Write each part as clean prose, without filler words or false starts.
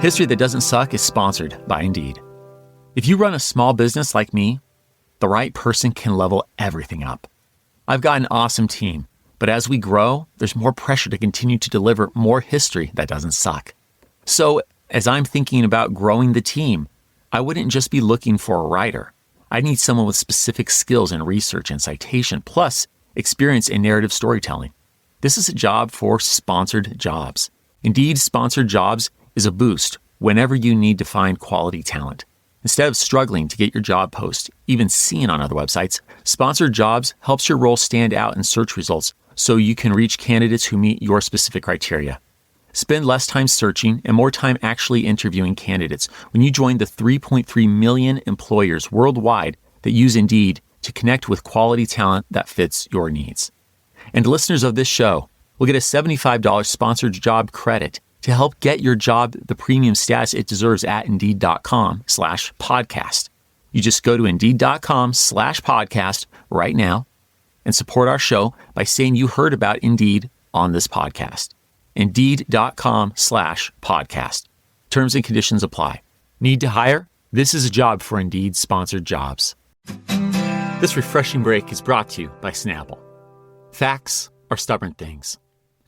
History That Doesn't Suck is sponsored by Indeed. If you run a small business like me, the right person can level everything up. I've got an awesome team, but as we grow, there's more pressure to continue to deliver more history that doesn't suck. So, as I'm thinking about growing the team, I wouldn't just be looking for a writer. I need someone with specific skills in research and citation, plus experience in narrative storytelling. This is a job for sponsored jobs. Indeed, sponsored jobs is a boost whenever you need to find quality talent. Instead of struggling to get your job post even seen on other websites, sponsored jobs helps your role stand out in search results so you can reach candidates who meet your specific criteria. Spend less time searching and more time actually interviewing candidates when you join the 3.3 million employers worldwide that use Indeed to connect with quality talent that fits your needs. And listeners of this show will get a $75 sponsored job credit to help get your job the premium status it deserves at Indeed.com/podcast. You just go to Indeed.com/podcast right now and support our show by saying you heard about Indeed on this podcast. Indeed.com/podcast. Terms and conditions apply. Need to hire? This is a job for Indeed sponsored jobs. This refreshing break is brought to you by Snapple. Facts are stubborn things.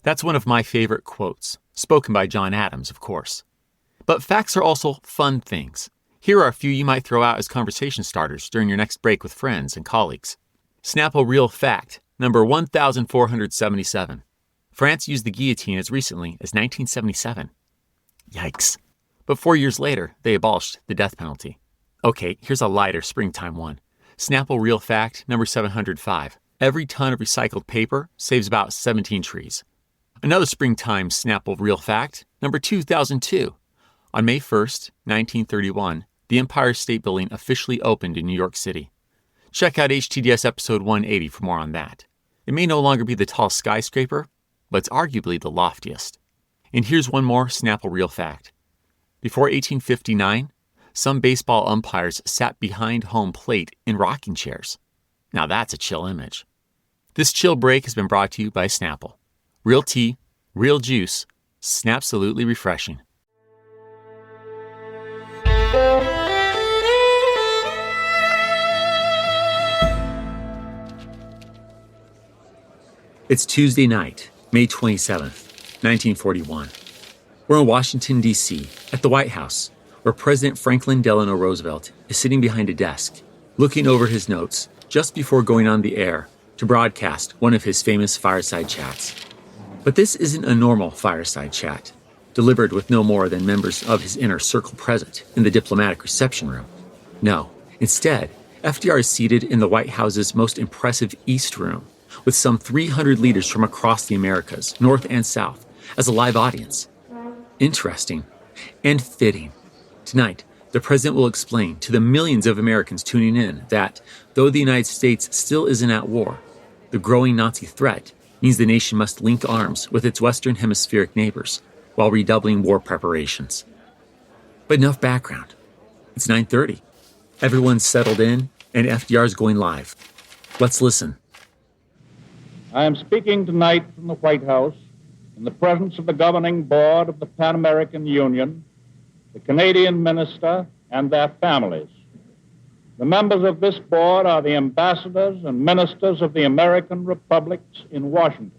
That's one of my favorite quotes, spoken by John Adams, of course. But facts are also fun things. Here are a few you might throw out as conversation starters during your next break with friends and colleagues. Snapple Real Fact, number 1477. France used the guillotine as recently as 1977. Yikes. But 4 years later, they abolished the death penalty. Okay, here's a lighter springtime one. Snapple Real Fact, number 705. Every ton of recycled paper saves about 17 trees. Another springtime Snapple Real Fact, number 2002. On May 1st, 1931, the Empire State Building officially opened in New York City. Check out HTDS episode 180 for more on that. It may no longer be the tallest skyscraper, but it's arguably the loftiest. And here's one more Snapple Real Fact. Before 1859, some baseball umpires sat behind home plate in rocking chairs. Now that's a chill image. This chill break has been brought to you by Snapple. Real tea, real juice, Snapsolutely refreshing. It's Tuesday night, May 27th, 1941. We're in Washington, D.C., at the White House, where President Franklin Delano Roosevelt is sitting behind a desk, looking over his notes just before going on the air to broadcast one of his famous fireside chats. But this isn't a normal fireside chat, delivered with no more than members of his inner circle present in the diplomatic reception room. No, instead, FDR is seated in the White House's most impressive East Room, with some 300 leaders from across the Americas, North and South, as a live audience. Interesting and fitting. Tonight, the president will explain to the millions of Americans tuning in that, though the United States still isn't at war, the growing Nazi threat means the nation must link arms with its Western Hemispheric neighbors while redoubling war preparations. But enough background. It's 9:30. Everyone's settled in, and FDR's going live. Let's listen. I am speaking tonight from the White House in the presence of the governing board of the Pan American Union, the Canadian minister, and their families. The members of this board are the ambassadors and ministers of the American republics in Washington.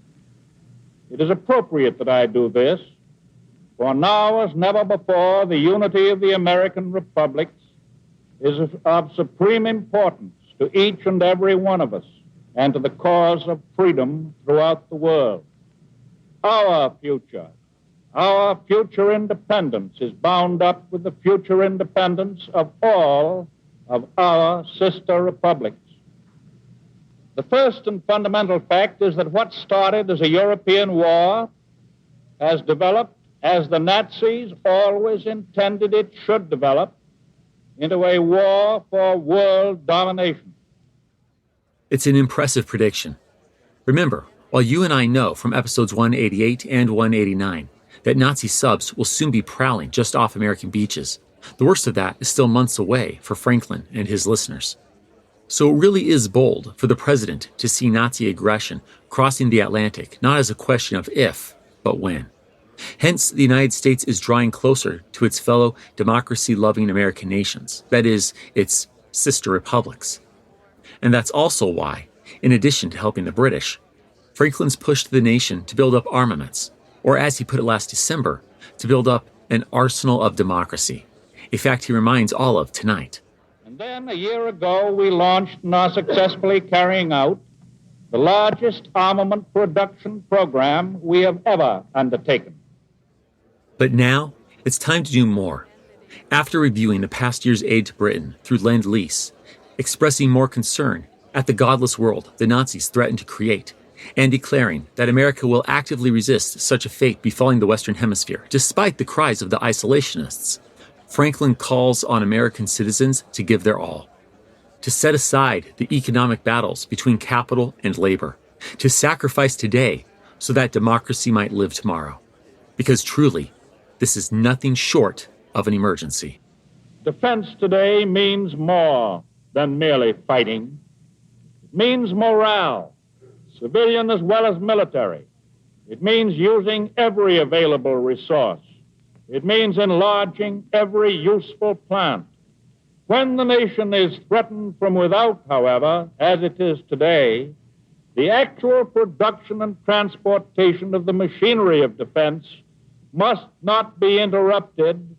It is appropriate that I do this, for now as never before, the unity of the American republics is of supreme importance to each and every one of us and to the cause of freedom throughout the world. Our future independence is bound up with the future independence of all of our sister republics. The first and fundamental fact is that what started as a European war has developed, as the Nazis always intended it should develop, into a war for world domination. It's an impressive prediction. Remember, while you and I know from episodes 188 and 189 that Nazi subs will soon be prowling just off American beaches, the worst of that is still months away for Franklin and his listeners. So it really is bold for the president to see Nazi aggression crossing the Atlantic not as a question of if, but when. Hence, the United States is drawing closer to its fellow democracy-loving American nations, that is, its sister republics. And that's also why, in addition to helping the British, Franklin's pushed the nation to build up armaments, or as he put it last December, to build up an arsenal of democracy, a fact he reminds all of tonight. And then a year ago, we launched and are successfully carrying out the largest armament production program we have ever undertaken. But now, it's time to do more. After reviewing the past year's aid to Britain through Lend-Lease, expressing more concern at the godless world the Nazis threatened to create, and declaring that America will actively resist such a fate befalling the Western Hemisphere, despite the cries of the isolationists, Franklin calls on American citizens to give their all, to set aside the economic battles between capital and labor, to sacrifice today so that democracy might live tomorrow. Because truly, this is nothing short of an emergency. Defense today means more than merely fighting. It means morale, civilian as well as military. It means using every available resource. It means enlarging every useful plant. When the nation is threatened from without, however, as it is today, the actual production and transportation of the machinery of defense must not be interrupted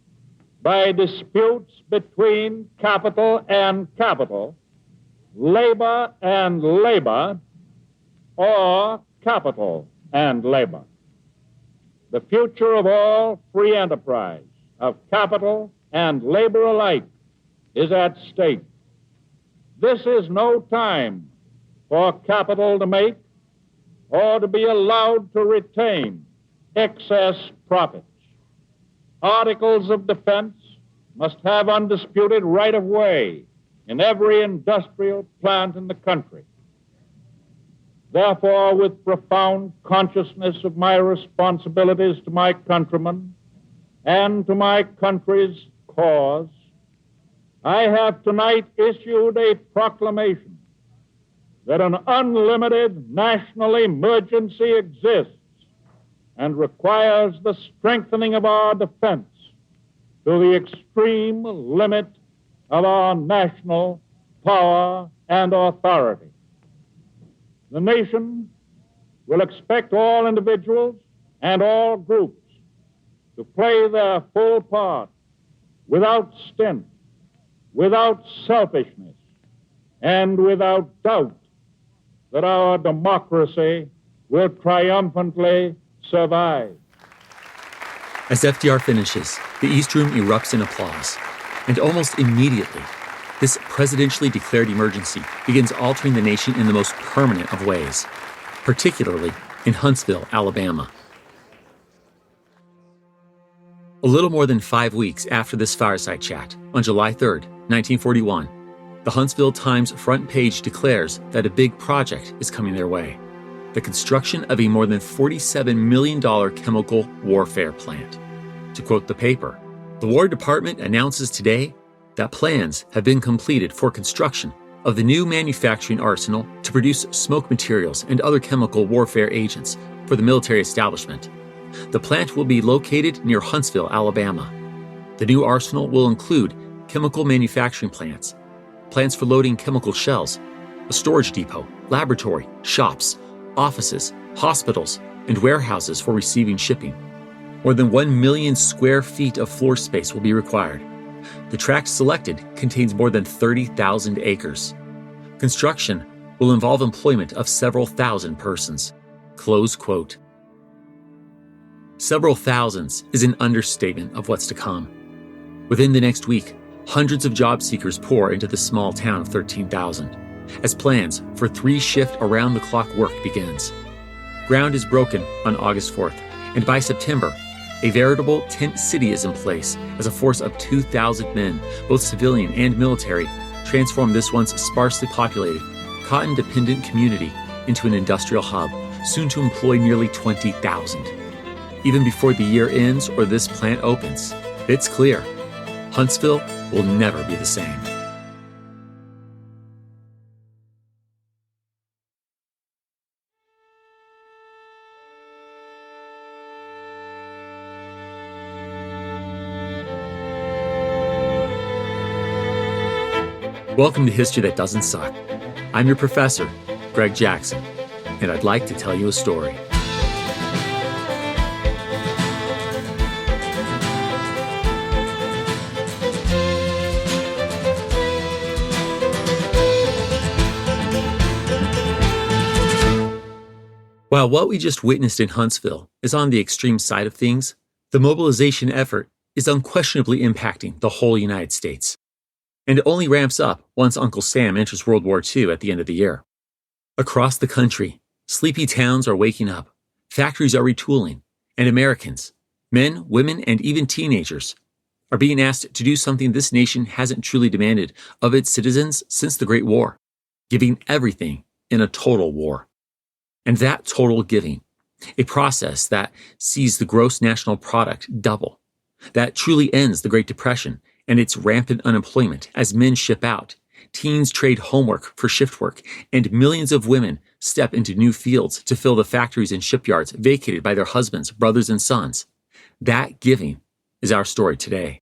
by disputes between capital and capital, labor and labor, or capital and labor. The future of all free enterprise, of capital and labor alike, is at stake. This is no time for capital to make or to be allowed to retain excess profits. Articles of defense must have undisputed right of way in every industrial plant in the country. Therefore, with profound consciousness of my responsibilities to my countrymen and to my country's cause, I have tonight issued a proclamation that an unlimited national emergency exists and requires the strengthening of our defense to the extreme limit of our national power and authority. The nation will expect all individuals and all groups to play their full part without stint, without selfishness, and without doubt that our democracy will triumphantly survive. As FDR finishes, the East Room erupts in applause, and almost immediately, this presidentially declared emergency begins altering the nation in the most permanent of ways, particularly in Huntsville, Alabama. A little more than 5 weeks after this fireside chat, on July 3rd, 1941, the Huntsville Times front page declares that a big project is coming their way: the construction of a more than $47 million chemical warfare plant. To quote the paper, the War Department announces today that plans have been completed for construction of the new manufacturing arsenal to produce smoke materials and other chemical warfare agents for the military establishment. The plant will be located near Huntsville, Alabama. The new arsenal will include chemical manufacturing plants, plants for loading chemical shells, a storage depot, laboratory, shops, offices, hospitals, and warehouses for receiving shipping. More than 1 million square feet of floor space will be required. The tract selected contains more than 30,000 acres. Construction will involve employment of several thousand persons. Close quote. Several thousands is an understatement of what's to come. Within the next week, hundreds of job seekers pour into the small town of 13,000 as plans for 3-shift around-the-clock work begins. Ground is broken on August 4th, and by September, a veritable tent city is in place as a force of 2,000 men, both civilian and military, transform this once sparsely populated, cotton-dependent community into an industrial hub, soon to employ nearly 20,000. Even before the year ends or this plant opens, it's clear Huntsville will never be the same. Welcome to History That Doesn't Suck. I'm your professor, Greg Jackson, and I'd like to tell you a story. While what we just witnessed in Huntsville is on the extreme side of things, the mobilization effort is unquestionably impacting the whole United States. And it only ramps up once Uncle Sam enters World War II at the end of the year. Across the country, sleepy towns are waking up, factories are retooling, and Americans, men, women, and even teenagers, are being asked to do something this nation hasn't truly demanded of its citizens since the Great War, giving everything in a total war. And that total giving, a process that sees the gross national product double, that truly ends the Great Depression and its rampant unemployment as men ship out, teens trade homework for shift work, and millions of women step into new fields to fill the factories and shipyards vacated by their husbands, brothers, and sons. That giving is our story today.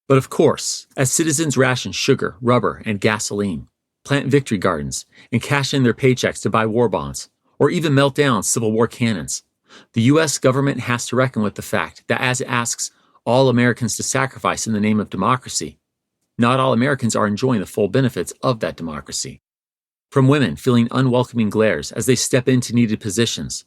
But of course, as citizens ration sugar, rubber, and gasoline, plant victory gardens, and cash in their paychecks to buy war bonds, or even melt down Civil War cannons, the U.S. government has to reckon with the fact that as it asks all Americans to sacrifice in the name of democracy, not all Americans are enjoying the full benefits of that democracy. From women feeling unwelcoming glares as they step into needed positions,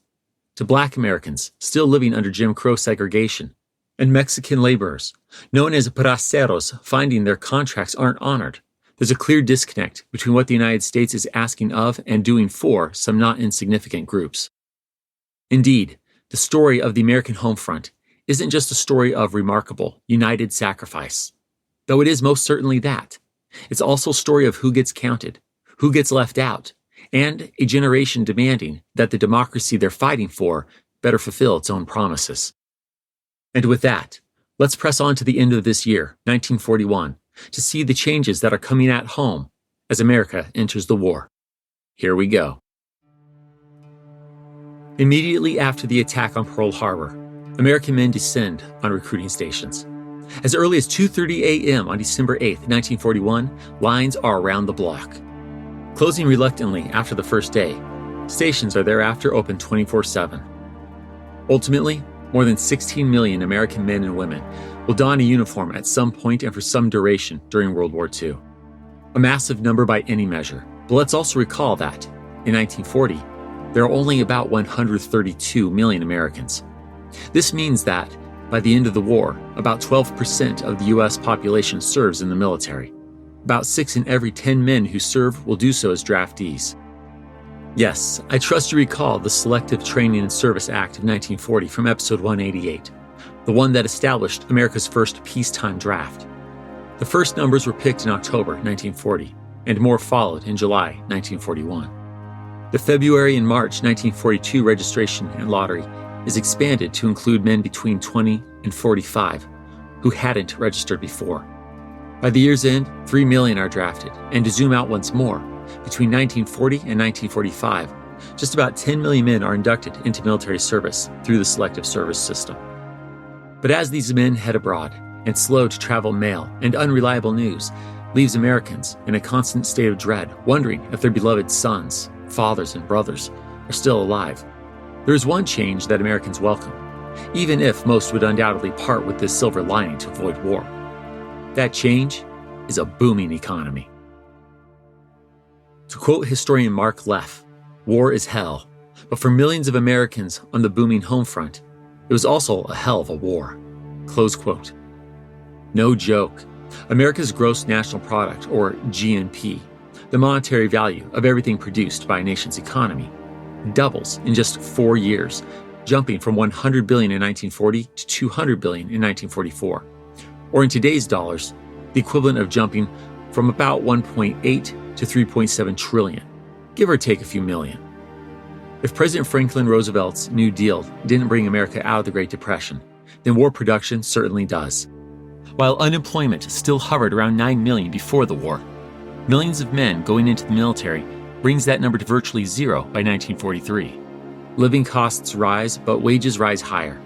to Black Americans still living under Jim Crow segregation, and Mexican laborers, known as braceros, finding their contracts aren't honored, there's a clear disconnect between what the United States is asking of and doing for some not insignificant groups. Indeed, the story of the American home front isn't just a story of remarkable, united sacrifice, though it is most certainly that. It's also a story of who gets counted, who gets left out, and a generation demanding that the democracy they're fighting for better fulfill its own promises. And with that, let's press on to the end of this year, 1941, to see the changes that are coming at home as America enters the war. Here we go. Immediately after the attack on Pearl Harbor, American men descend on recruiting stations. As early as 2:30 a.m. on December 8, 1941, lines are around the block. Closing reluctantly after the first day, stations are thereafter open 24/7. Ultimately, more than 16 million American men and women will don a uniform at some point and for some duration during World War II. A massive number by any measure, but let's also recall that, in 1940, there are only about 132 million Americans. This means that, by the end of the war, about 12% of the U.S. population serves in the military. About 6 in every 10 men who serve will do so as draftees. Yes, I trust you recall the Selective Training and Service Act of 1940 from episode 188, the one that established America's first peacetime draft. The first numbers were picked in October 1940, and more followed in July 1941. The February and March 1942 registration and lottery is expanded to include men between 20 and 45 who hadn't registered before. By the year's end, 3 million are drafted, and to zoom out once more, between 1940 and 1945, just about 10 million men are inducted into military service through the Selective Service System. But as these men head abroad, and slow-to-travel mail and unreliable news leaves Americans in a constant state of dread, wondering if their beloved sons, fathers, and brothers are still alive, there is one change that Americans welcome, even if most would undoubtedly part with this silver lining to avoid war. That change is a booming economy. To quote historian Mark Leff, war is hell, but for millions of Americans on the booming home front, it was also a hell of a war. Close quote. No joke. America's gross national product, or GNP, the monetary value of everything produced by a nation's economy, doubles in just 4 years, jumping from $100 billion in 1940 to $200 billion in 1944. Or in today's dollars, the equivalent of jumping from about 1.8 to 3.7 trillion, give or take a few million. If President Franklin Roosevelt's New Deal didn't bring America out of the Great Depression, then war production certainly does. While unemployment still hovered around 9 million before the war, millions of men going into the military brings that number to virtually zero by 1943. Living costs rise, but wages rise higher,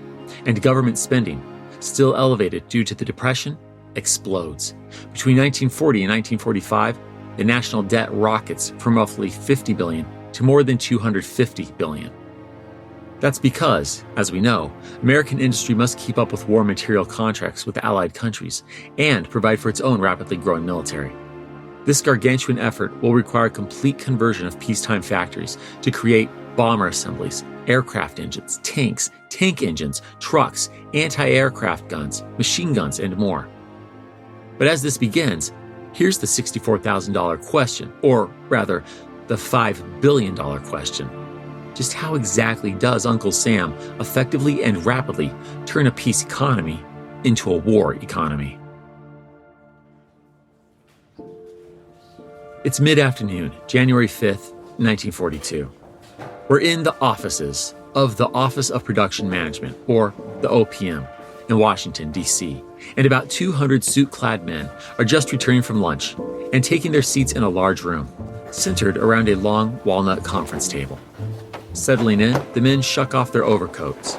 and government spending, still elevated due to the Depression, explodes. Between 1940 and 1945, the national debt rockets from roughly $50 billion to more than $250 billion. That's because, as we know, American industry must keep up with war material contracts with allied countries and provide for its own rapidly growing military. This gargantuan effort will require complete conversion of peacetime factories to create bomber assemblies, aircraft engines, tanks, tank engines, trucks, anti-aircraft guns, machine guns, and more. But as this begins, here's the $64,000 question, or rather, the $5 billion question. Just how exactly does Uncle Sam effectively and rapidly turn a peace economy into a war economy? It's mid-afternoon, January 5th, 1942. We're in the offices of the Office of Production Management, or the OPM, in Washington, D.C., and about 200 suit-clad men are just returning from lunch and taking their seats in a large room, centered around a long walnut conference table. Settling in, the men shuck off their overcoats.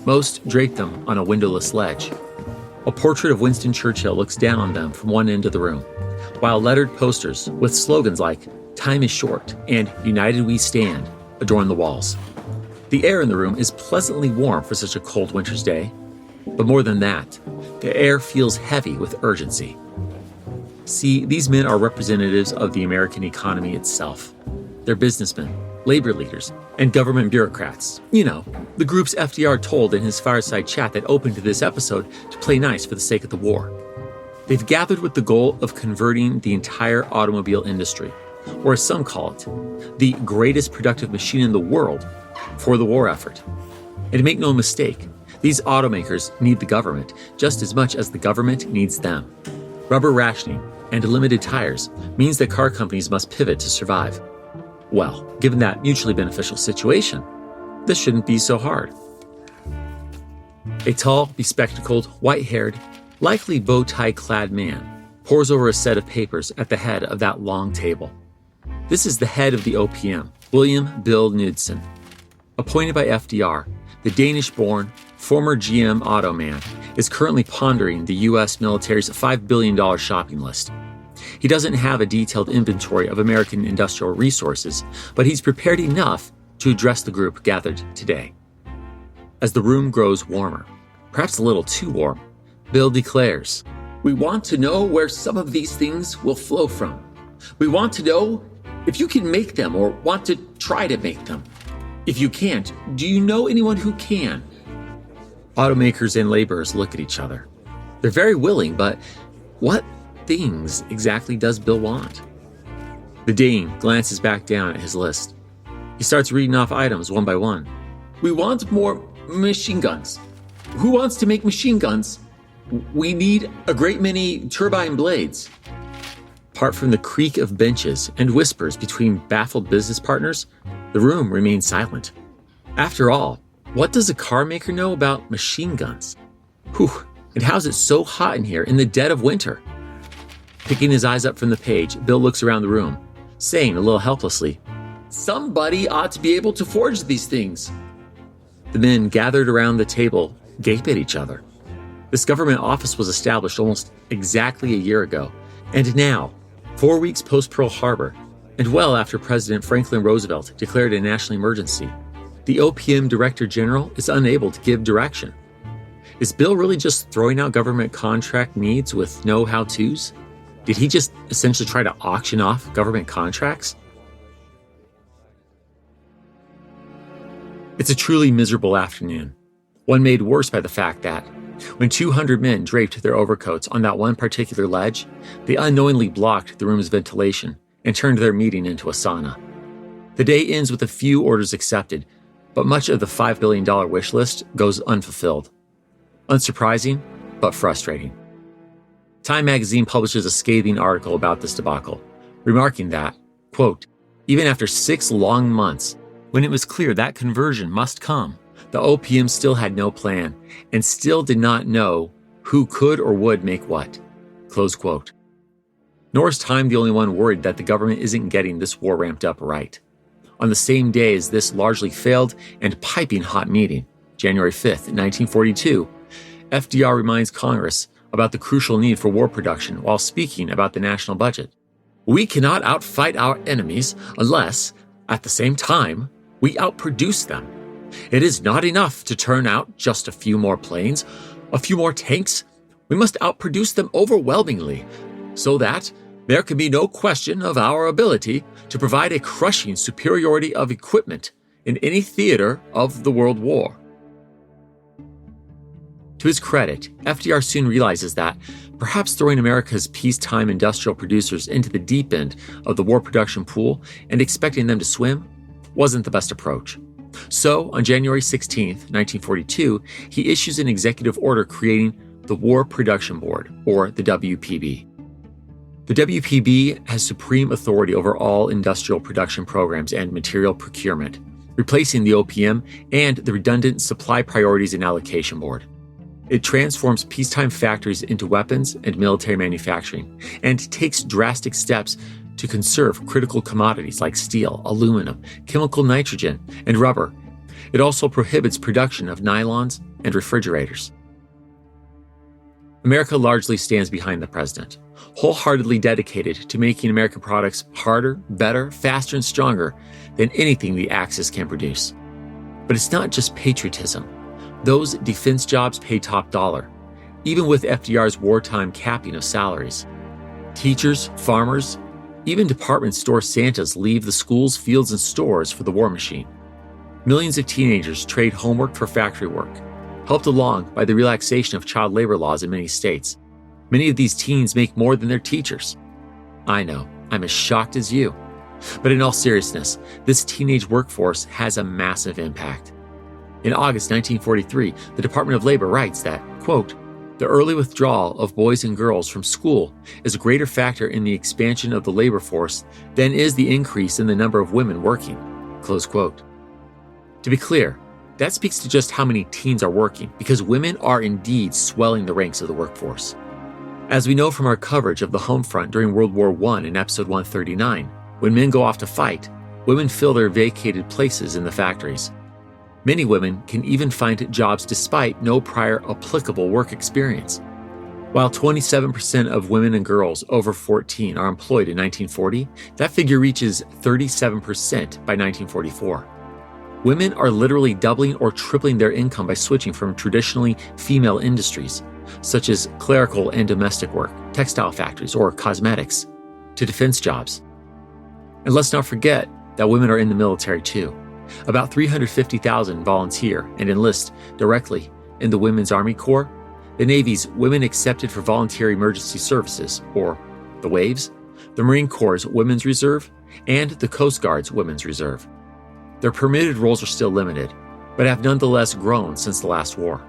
Most drape them on a windowless ledge. A portrait of Winston Churchill looks down on them from one end of the room, while lettered posters with slogans like "Time is short" and "United we stand" adorn the walls. The air in the room is pleasantly warm for such a cold winter's day, but more than that, the air feels heavy with urgency. See, these men are representatives of the American economy itself. They're businessmen, labor leaders, and government bureaucrats. You know, the groups FDR told in his fireside chat that opened this episode to play nice for the sake of the war. They've gathered with the goal of converting the entire automobile industry, or as some call it, the greatest productive machine in the world, for the war effort. And make no mistake, these automakers need the government just as much as the government needs them. Rubber rationing and limited tires means that car companies must pivot to survive. Well, given that mutually beneficial situation, this shouldn't be so hard. A tall, bespectacled, white-haired, likely bow-tie-clad man pores over a set of papers at the head of that long table. This is the head of the OPM, William Bill Knudsen. Appointed by FDR, the Danish-born, former GM auto man is currently pondering the U.S. military's $5 billion shopping list. He doesn't have a detailed inventory of American industrial resources, but he's prepared enough to address the group gathered today. As the room grows warmer, perhaps a little too warm, Bill declares, "We want to know where some of these things will flow from. We want to know if you can make them or want to try to make them. If you can't, do you know anyone who can?" Automakers and laborers look at each other. They're very willing, but what things exactly does Bill want? The Dane glances back down at his list. He starts reading off items one by one. "We want more machine guns. Who wants to make machine guns? We need a great many turbine blades." Apart from the creak of benches and whispers between baffled business partners, the room remains silent. After all, what does a car maker know about machine guns? Whew, and how's it so hot in here in the dead of winter? Picking his eyes up from the page, Bill looks around the room, saying a little helplessly, "Somebody ought to be able to forge these things." The men gathered around the table gape at each other. This government office was established almost exactly a year ago, and now, 4 weeks post-Pearl Harbor, and well after President Franklin Roosevelt declared a national emergency, the OPM Director General is unable to give direction. Is Bill really just throwing out government contract needs with no how-tos? Did he just essentially try to auction off government contracts? It's a truly miserable afternoon, one made worse by the fact that, when 200 men draped their overcoats on that one particular ledge, they unknowingly blocked the room's ventilation and turned their meeting into a sauna. The day ends with a few orders accepted, but much of the $5 billion wish list goes unfulfilled. Unsurprising, but frustrating. Time magazine publishes a scathing article about this debacle, remarking that, quote, "Even after 6 long months, when it was clear that conversion must come, the OPM still had no plan and still did not know who could or would make what." Close quote. Nor is Time the only one worried that the government isn't getting this war ramped up right. On the same day as this largely failed and piping hot meeting, January 5th, 1942, FDR reminds Congress about the crucial need for war production while speaking about the national budget. We cannot outfight our enemies unless, at the same time, we outproduce them. It is not enough to turn out just a few more planes, a few more tanks. We must outproduce them overwhelmingly so that there can be no question of our ability to provide a crushing superiority of equipment in any theater of the World War. To his credit, FDR soon realizes that perhaps throwing America's peacetime industrial producers into the deep end of the war production pool and expecting them to swim wasn't the best approach. So, on January 16, 1942, he issues an executive order creating the War Production Board, or the WPB. The WPB has supreme authority over all industrial production programs and material procurement, replacing the OPM and the redundant Supply Priorities and Allocation Board. It transforms peacetime factories into weapons and military manufacturing, and takes drastic steps to conserve critical commodities like steel, aluminum, chemical nitrogen, and rubber. It also prohibits production of nylons and refrigerators. America largely stands behind the president, wholeheartedly dedicated to making American products harder, better, faster, and stronger than anything the Axis can produce. But it's not just patriotism. Those defense jobs pay top dollar, even with FDR's wartime capping of salaries. Teachers, farmers, even department store Santas leave the schools, fields, and stores for the war machine. Millions of teenagers trade homework for factory work, helped along by the relaxation of child labor laws in many states. Many of these teens make more than their teachers. I know, I'm as shocked as you. But in all seriousness, this teenage workforce has a massive impact. In August 1943, the Department of Labor writes that, quote, "The early withdrawal of boys and girls from school is a greater factor in the expansion of the labor force than is the increase in the number of women working," close quote. To be clear, that speaks to just how many teens are working, because women are indeed swelling the ranks of the workforce. As we know from our coverage of the home front during World War I in episode 139, when men go off to fight, women fill their vacated places in the factories. Many women can even find jobs despite no prior applicable work experience. While 27% of women and girls over 14 are employed in 1940, that figure reaches 37% by 1944. Women are literally doubling or tripling their income by switching from traditionally female industries, such as clerical and domestic work, textile factories, or cosmetics, to defense jobs. And let's not forget that women are in the military too. About 350,000 volunteer and enlist directly in the Women's Army Corps, the Navy's Women Accepted for Voluntary Emergency Services, or the WAVES, the Marine Corps' Women's Reserve, and the Coast Guard's Women's Reserve. Their permitted roles are still limited, but have nonetheless grown since the last war.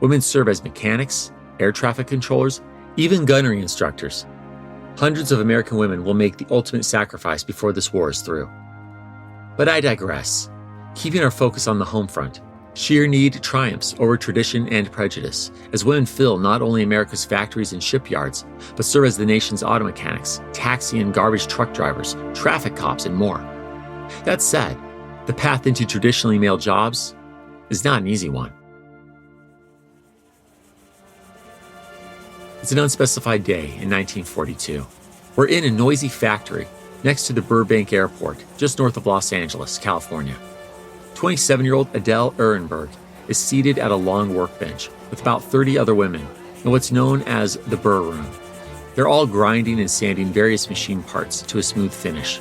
Women serve as mechanics, air traffic controllers, even gunnery instructors. Hundreds of American women will make the ultimate sacrifice before this war is through. But I digress. Keeping our focus on the home front, sheer need triumphs over tradition and prejudice, as women fill not only America's factories and shipyards, but serve as the nation's auto mechanics, taxi and garbage truck drivers, traffic cops, and more. That said, the path into traditionally male jobs is not an easy one. It's an unspecified day in 1942. We're in a noisy factory next to the Burbank Airport, just north of Los Angeles, California. 27-year-old Adele Ehrenberg is seated at a long workbench with about 30 other women in what's known as the Burr Room. They're all grinding and sanding various machine parts to a smooth finish.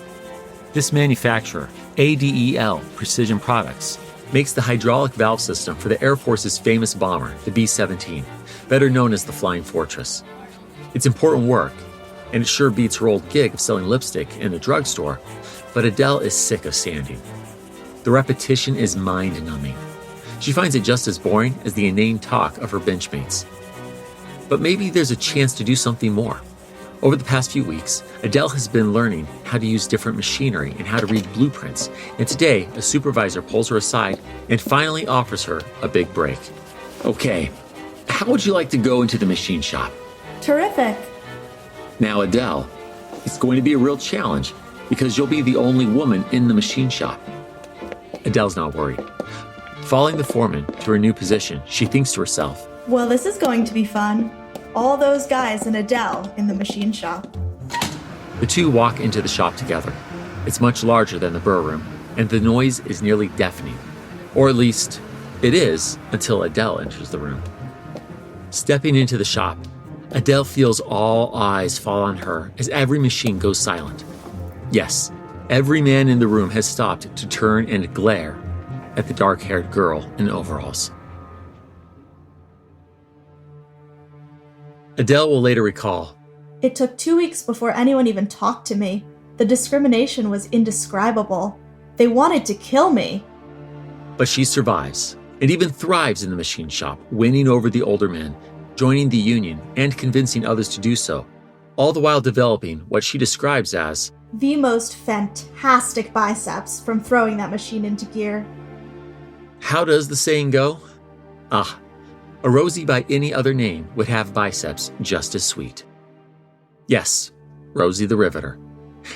This manufacturer, ADEL Precision Products, makes the hydraulic valve system for the Air Force's famous bomber, the B-17, better known as the Flying Fortress. It's important work, and it sure beats her old gig of selling lipstick in a drugstore, but Adele is sick of sanding. The repetition is mind-numbing. She finds it just as boring as the inane talk of her benchmates. But maybe there's a chance to do something more. Over the past few weeks, Adele has been learning how to use different machinery and how to read blueprints, and today a supervisor pulls her aside and finally offers her a big break. Okay, how would you like to go into the machine shop? Terrific. Now, Adele, it's going to be a real challenge because you'll be the only woman in the machine shop. Adele's not worried. Following the foreman to her new position, she thinks to herself, Well, this is going to be fun. All those guys and Adele in the machine shop. The two walk into the shop together. It's much larger than the Burr room, and the noise is nearly deafening. Or at least, it is until Adele enters the room. Stepping into the shop, Adele feels all eyes fall on her as every machine goes silent. Yes, every man in the room has stopped to turn and glare at the dark-haired girl in overalls. Adele will later recall, "It took 2 weeks before anyone even talked to me. The discrimination was indescribable. They wanted to kill me." but she survives and even thrives in the machine shop, winning over the older men, joining the union, and convincing others to do so, all the while developing what she describes as the most fantastic biceps from throwing that machine into gear. How does the saying go? A Rosie by any other name would have biceps just as sweet. Yes, Rosie the Riveter.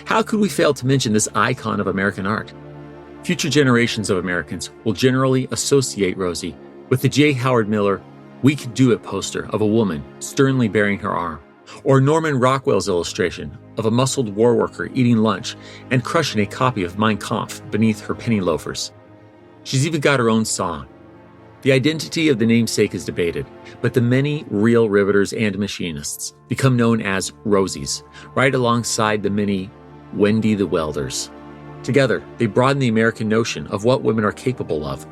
How could we fail to mention this icon of American art? Future generations of Americans will generally associate Rosie with the J. Howard Miller "We Could Do It" poster of a woman sternly bearing her arm, or Norman Rockwell's illustration of a muscled war worker eating lunch and crushing a copy of Mein Kampf beneath her penny loafers. She's even got her own song. The identity of the namesake is debated, but the many real riveters and machinists become known as Rosies, right alongside the many Wendy the Welders. Together, they broaden the American notion of what women are capable of,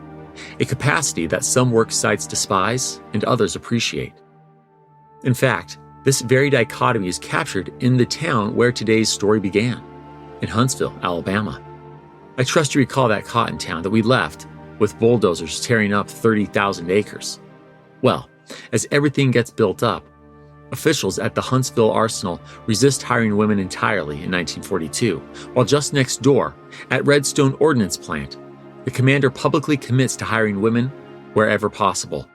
a capacity that some work sites despise and others appreciate. In fact, this very dichotomy is captured in the town where today's story began, in Huntsville, Alabama. I trust you recall that cotton town that we left with bulldozers tearing up 30,000 acres. Well, as everything gets built up, officials at the Huntsville Arsenal resist hiring women entirely in 1942, while just next door, at Redstone Ordnance Plant, the commander publicly commits to hiring women wherever possible.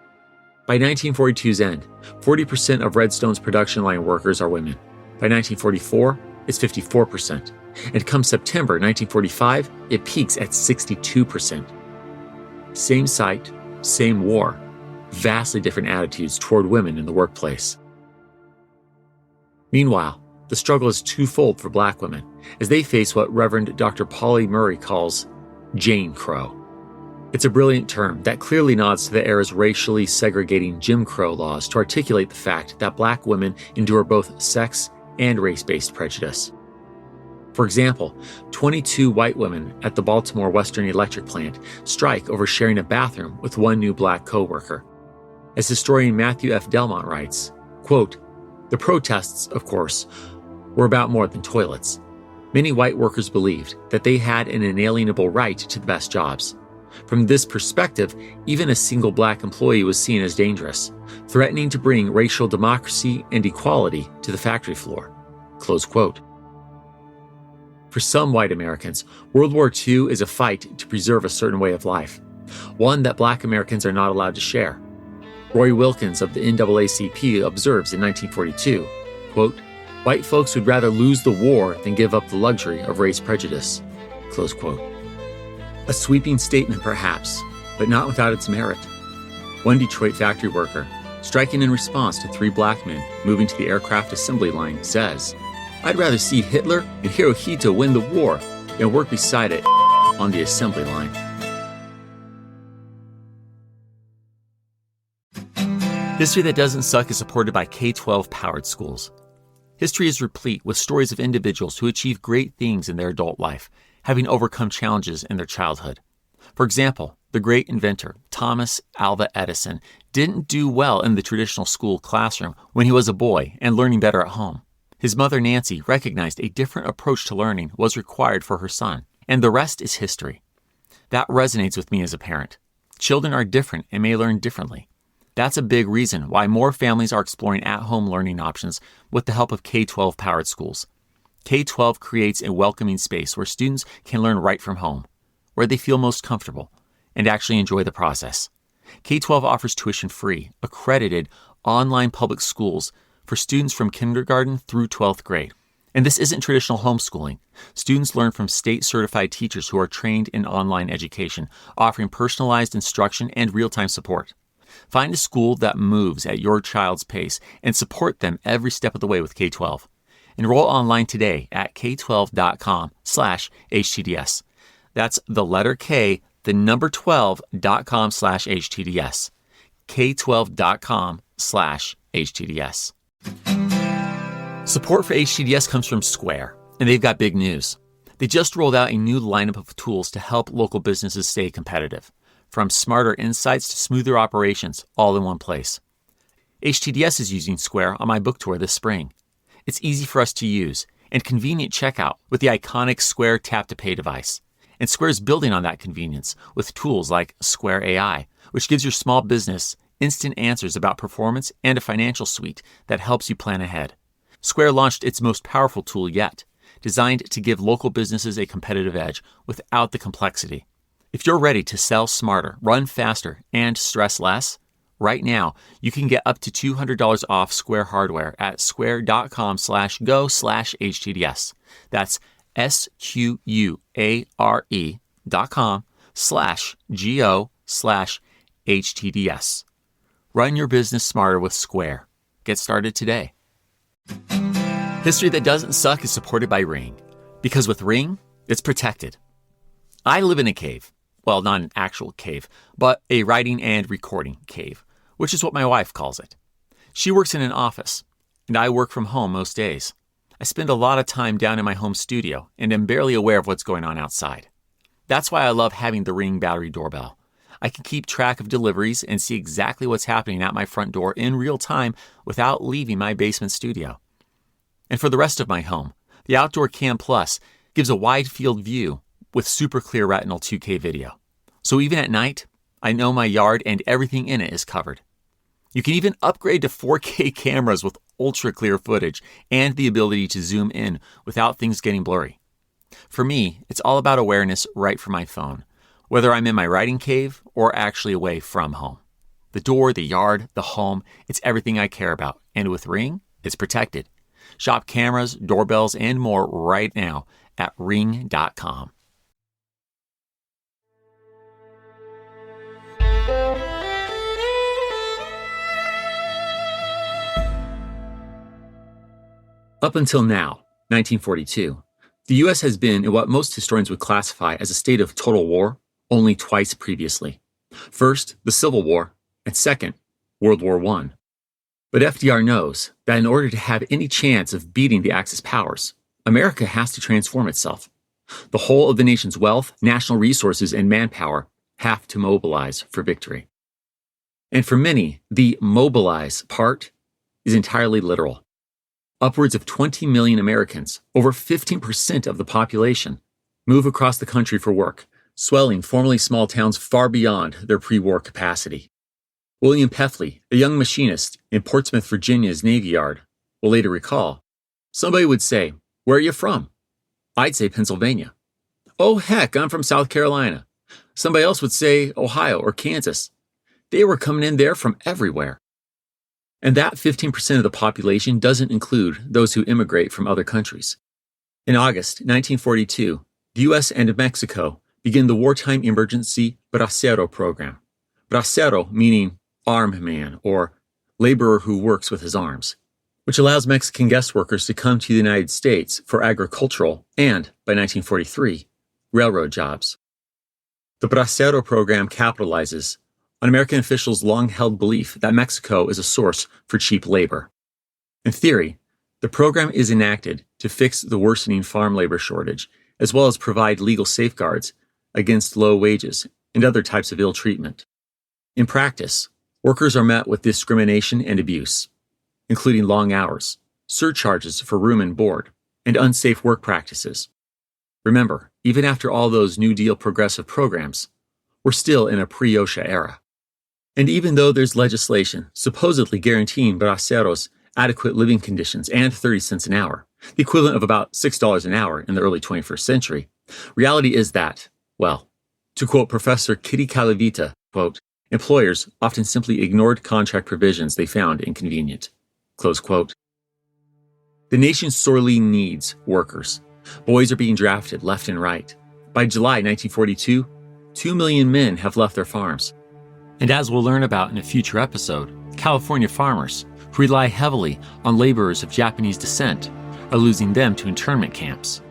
By 1942's end, 40% of Redstone's production line workers are women. By 1944, it's 54%. And come September 1945, it peaks at 62%. Same site, same war, vastly different attitudes toward women in the workplace. Meanwhile, the struggle is twofold for Black women, as they face what Reverend Dr. Polly Murray calls Jane Crow. It's a brilliant term that clearly nods to the era's racially segregating Jim Crow laws to articulate the fact that Black women endure both sex and race-based prejudice. For example, 22 white women at the Baltimore Western Electric plant strike over sharing a bathroom with one new Black co-worker. As historian Matthew F. Delmont writes, quote, "The protests, of course, were about more than toilets. Many white workers believed that they had an inalienable right to the best jobs. From this perspective, even a single Black employee was seen as dangerous, threatening to bring racial democracy and equality to the factory floor." Close quote. For some white Americans, World War II is a fight to preserve a certain way of life, one that Black Americans are not allowed to share. Roy Wilkins of the NAACP observes in 1942, quote, "White folks would rather lose the war than give up the luxury of race prejudice." Close quote. A sweeping statement perhaps, but not without its merit. One Detroit factory worker, striking in response to 3 Black men moving to the aircraft assembly line, says, "I'd rather see Hitler and Hirohito win the war than work beside it on the assembly line." History That Doesn't Suck is supported by K-12 powered schools. History is replete with stories of individuals who achieve great things in their adult life, having overcome challenges in their childhood. For example, the great inventor Thomas Alva Edison didn't do well in the traditional school classroom when he was a boy and learning better at home. His mother Nancy recognized a different approach to learning was required for her son, and the rest is history. That resonates with me as a parent. Children are different and may learn differently. That's a big reason why more families are exploring at-home learning options with the help of K-12 powered schools. K-12 creates a welcoming space where students can learn right from home, where they feel most comfortable, and actually enjoy the process. K-12 offers tuition-free, accredited, online public schools for students from kindergarten through 12th grade. And this isn't traditional homeschooling. Students learn from state-certified teachers who are trained in online education, offering personalized instruction and real-time support. Find a school that moves at your child's pace and support them every step of the way with K-12. Enroll online today at k12.com/HTDS. That's the letter K, the number 12.com/HTDS. k12.com/HTDS. Support for HTDS comes from Square, and they've got big news. They just rolled out a new lineup of tools to help local businesses stay competitive. From smarter insights to smoother operations, all in one place. HTDS is using Square on my book tour this spring. It's easy for us to use and convenient checkout with the iconic Square tap-to-pay device. And Square's building on that convenience with tools like Square AI, which gives your small business instant answers about performance and a financial suite that helps you plan ahead. Square launched its most powerful tool yet, designed to give local businesses a competitive edge without the complexity. If you're ready to sell smarter, run faster, and stress less, right now you can get up to $200 off Square hardware at square.com/go/HTDS. That's SQUARE.com/GO/HTDS. Run your business smarter with Square. Get started today. History that doesn't suck is supported by Ring. Because with Ring, it's protected. I live in a cave. Well, not an actual cave, but a writing and recording cave, which is what my wife calls it. She works in an office, and I work from home most days. I spend a lot of time down in my home studio and am barely aware of what's going on outside. That's why I love having the Ring battery doorbell. I can keep track of deliveries and see exactly what's happening at my front door in real time without leaving my basement studio. And for the rest of my home, the Outdoor Cam Plus gives a wide field view with super clear retinal 2K video. So even at night, I know my yard and everything in it is covered. You can even upgrade to 4K cameras with ultra clear footage and the ability to zoom in without things getting blurry. For me, it's all about awareness right from my phone, whether I'm in my writing cave or actually away from home. The door, the yard, the home, it's everything I care about. And with Ring, it's protected. Shop cameras, doorbells, and more right now at ring.com. Up until now, 1942, the U.S. has been in what most historians would classify as a state of total war only twice previously. First, the Civil War, and second, World War I. But FDR knows that in order to have any chance of beating the Axis powers, America has to transform itself. The whole of the nation's wealth, national resources, and manpower have to mobilize for victory. And for many, the mobilize part is entirely literal. Upwards of 20 million Americans, over 15% of the population, move across the country for work, swelling formerly small towns far beyond their pre-war capacity. William Peffley, a young machinist in Portsmouth, Virginia's Navy Yard, will later recall, somebody would say, "Where are you from?" I'd say Pennsylvania. "Oh, heck, I'm from South Carolina." Somebody else would say Ohio or Kansas. They were coming in there from everywhere. And that 15% of the population doesn't include those who immigrate from other countries. In August 1942, the U.S. and Mexico begin the wartime emergency Bracero program. Bracero meaning armed man or laborer who works with his arms, which allows Mexican guest workers to come to the United States for agricultural and, by 1943, railroad jobs. The Bracero program capitalizes on American officials' long-held belief that Mexico is a source for cheap labor. In theory, the program is enacted to fix the worsening farm labor shortage, as well as provide legal safeguards against low wages and other types of ill treatment. In practice, workers are met with discrimination and abuse, including long hours, surcharges for room and board, and unsafe work practices. Remember, even after all those New Deal progressive programs, we're still in a pre-OSHA era. And even though there's legislation supposedly guaranteeing braceros adequate living conditions and 30 cents an hour, the equivalent of about $6 an hour in the early 21st century, reality is that, well, to quote Professor Kitty Calavita, quote, employers often simply ignored contract provisions they found inconvenient, close quote. The nation sorely needs workers. Boys are being drafted left and right. By July 1942, 2 million men have left their farms. And as we'll learn about in a future episode, California farmers, who rely heavily on laborers of Japanese descent, are losing them to internment camps.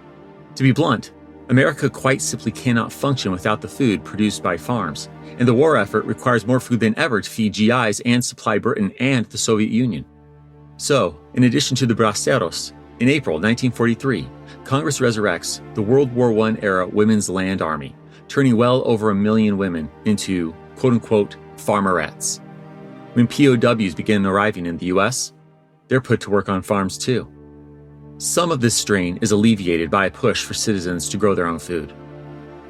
To be blunt, America quite simply cannot function without the food produced by farms, and the war effort requires more food than ever to feed GIs and supply Britain and the Soviet Union. So, in addition to the braceros, in April 1943, Congress resurrects the World War I-era Women's Land Army, turning well over 1 million women into quote-unquote farmerettes. When POWs begin arriving in the U.S., they're put to work on farms too. Some of this strain is alleviated by a push for citizens to grow their own food.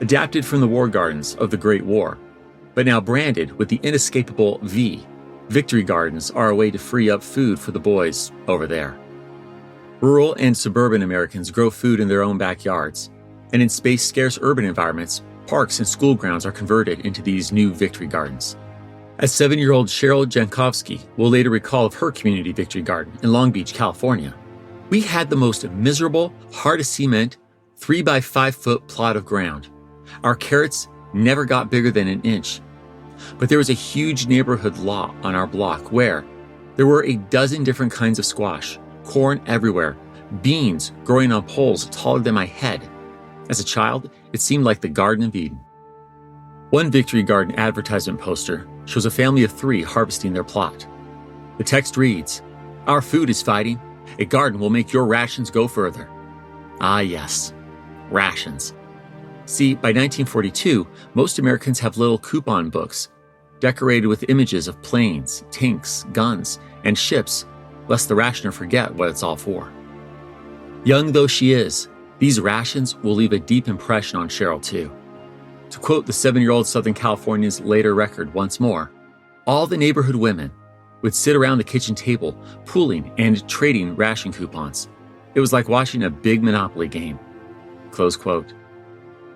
Adapted from the war gardens of the Great War, but now branded with the inescapable V, victory gardens are a way to free up food for the boys over there. Rural and suburban Americans grow food in their own backyards, and in space-scarce urban environments, parks and school grounds are converted into these new victory gardens. As 7-year-old Cheryl Jankowski will later recall of her community victory garden in Long Beach, California, "We had the most miserable, hard as cement, 3 by 5 foot plot of ground. Our carrots never got bigger than an inch. But there was a huge neighborhood lot on our block where there were a dozen different kinds of squash, corn everywhere, beans growing on poles taller than my head. As a child, it seemed like the Garden of Eden." One victory garden advertisement poster shows a family of 3 harvesting their plot. The text reads, "Our food is fighting. A garden will make your rations go further." Ah yes, rations. See, by 1942, most Americans have little coupon books, decorated with images of planes, tanks, guns, and ships, lest the rationer forget what it's all for. Young though she is, these rations will leave a deep impression on Cheryl too. To quote the 7-year-old Southern Californian's later record once more, "All the neighborhood women would sit around the kitchen table, pooling and trading ration coupons. It was like watching a big Monopoly game." Close quote.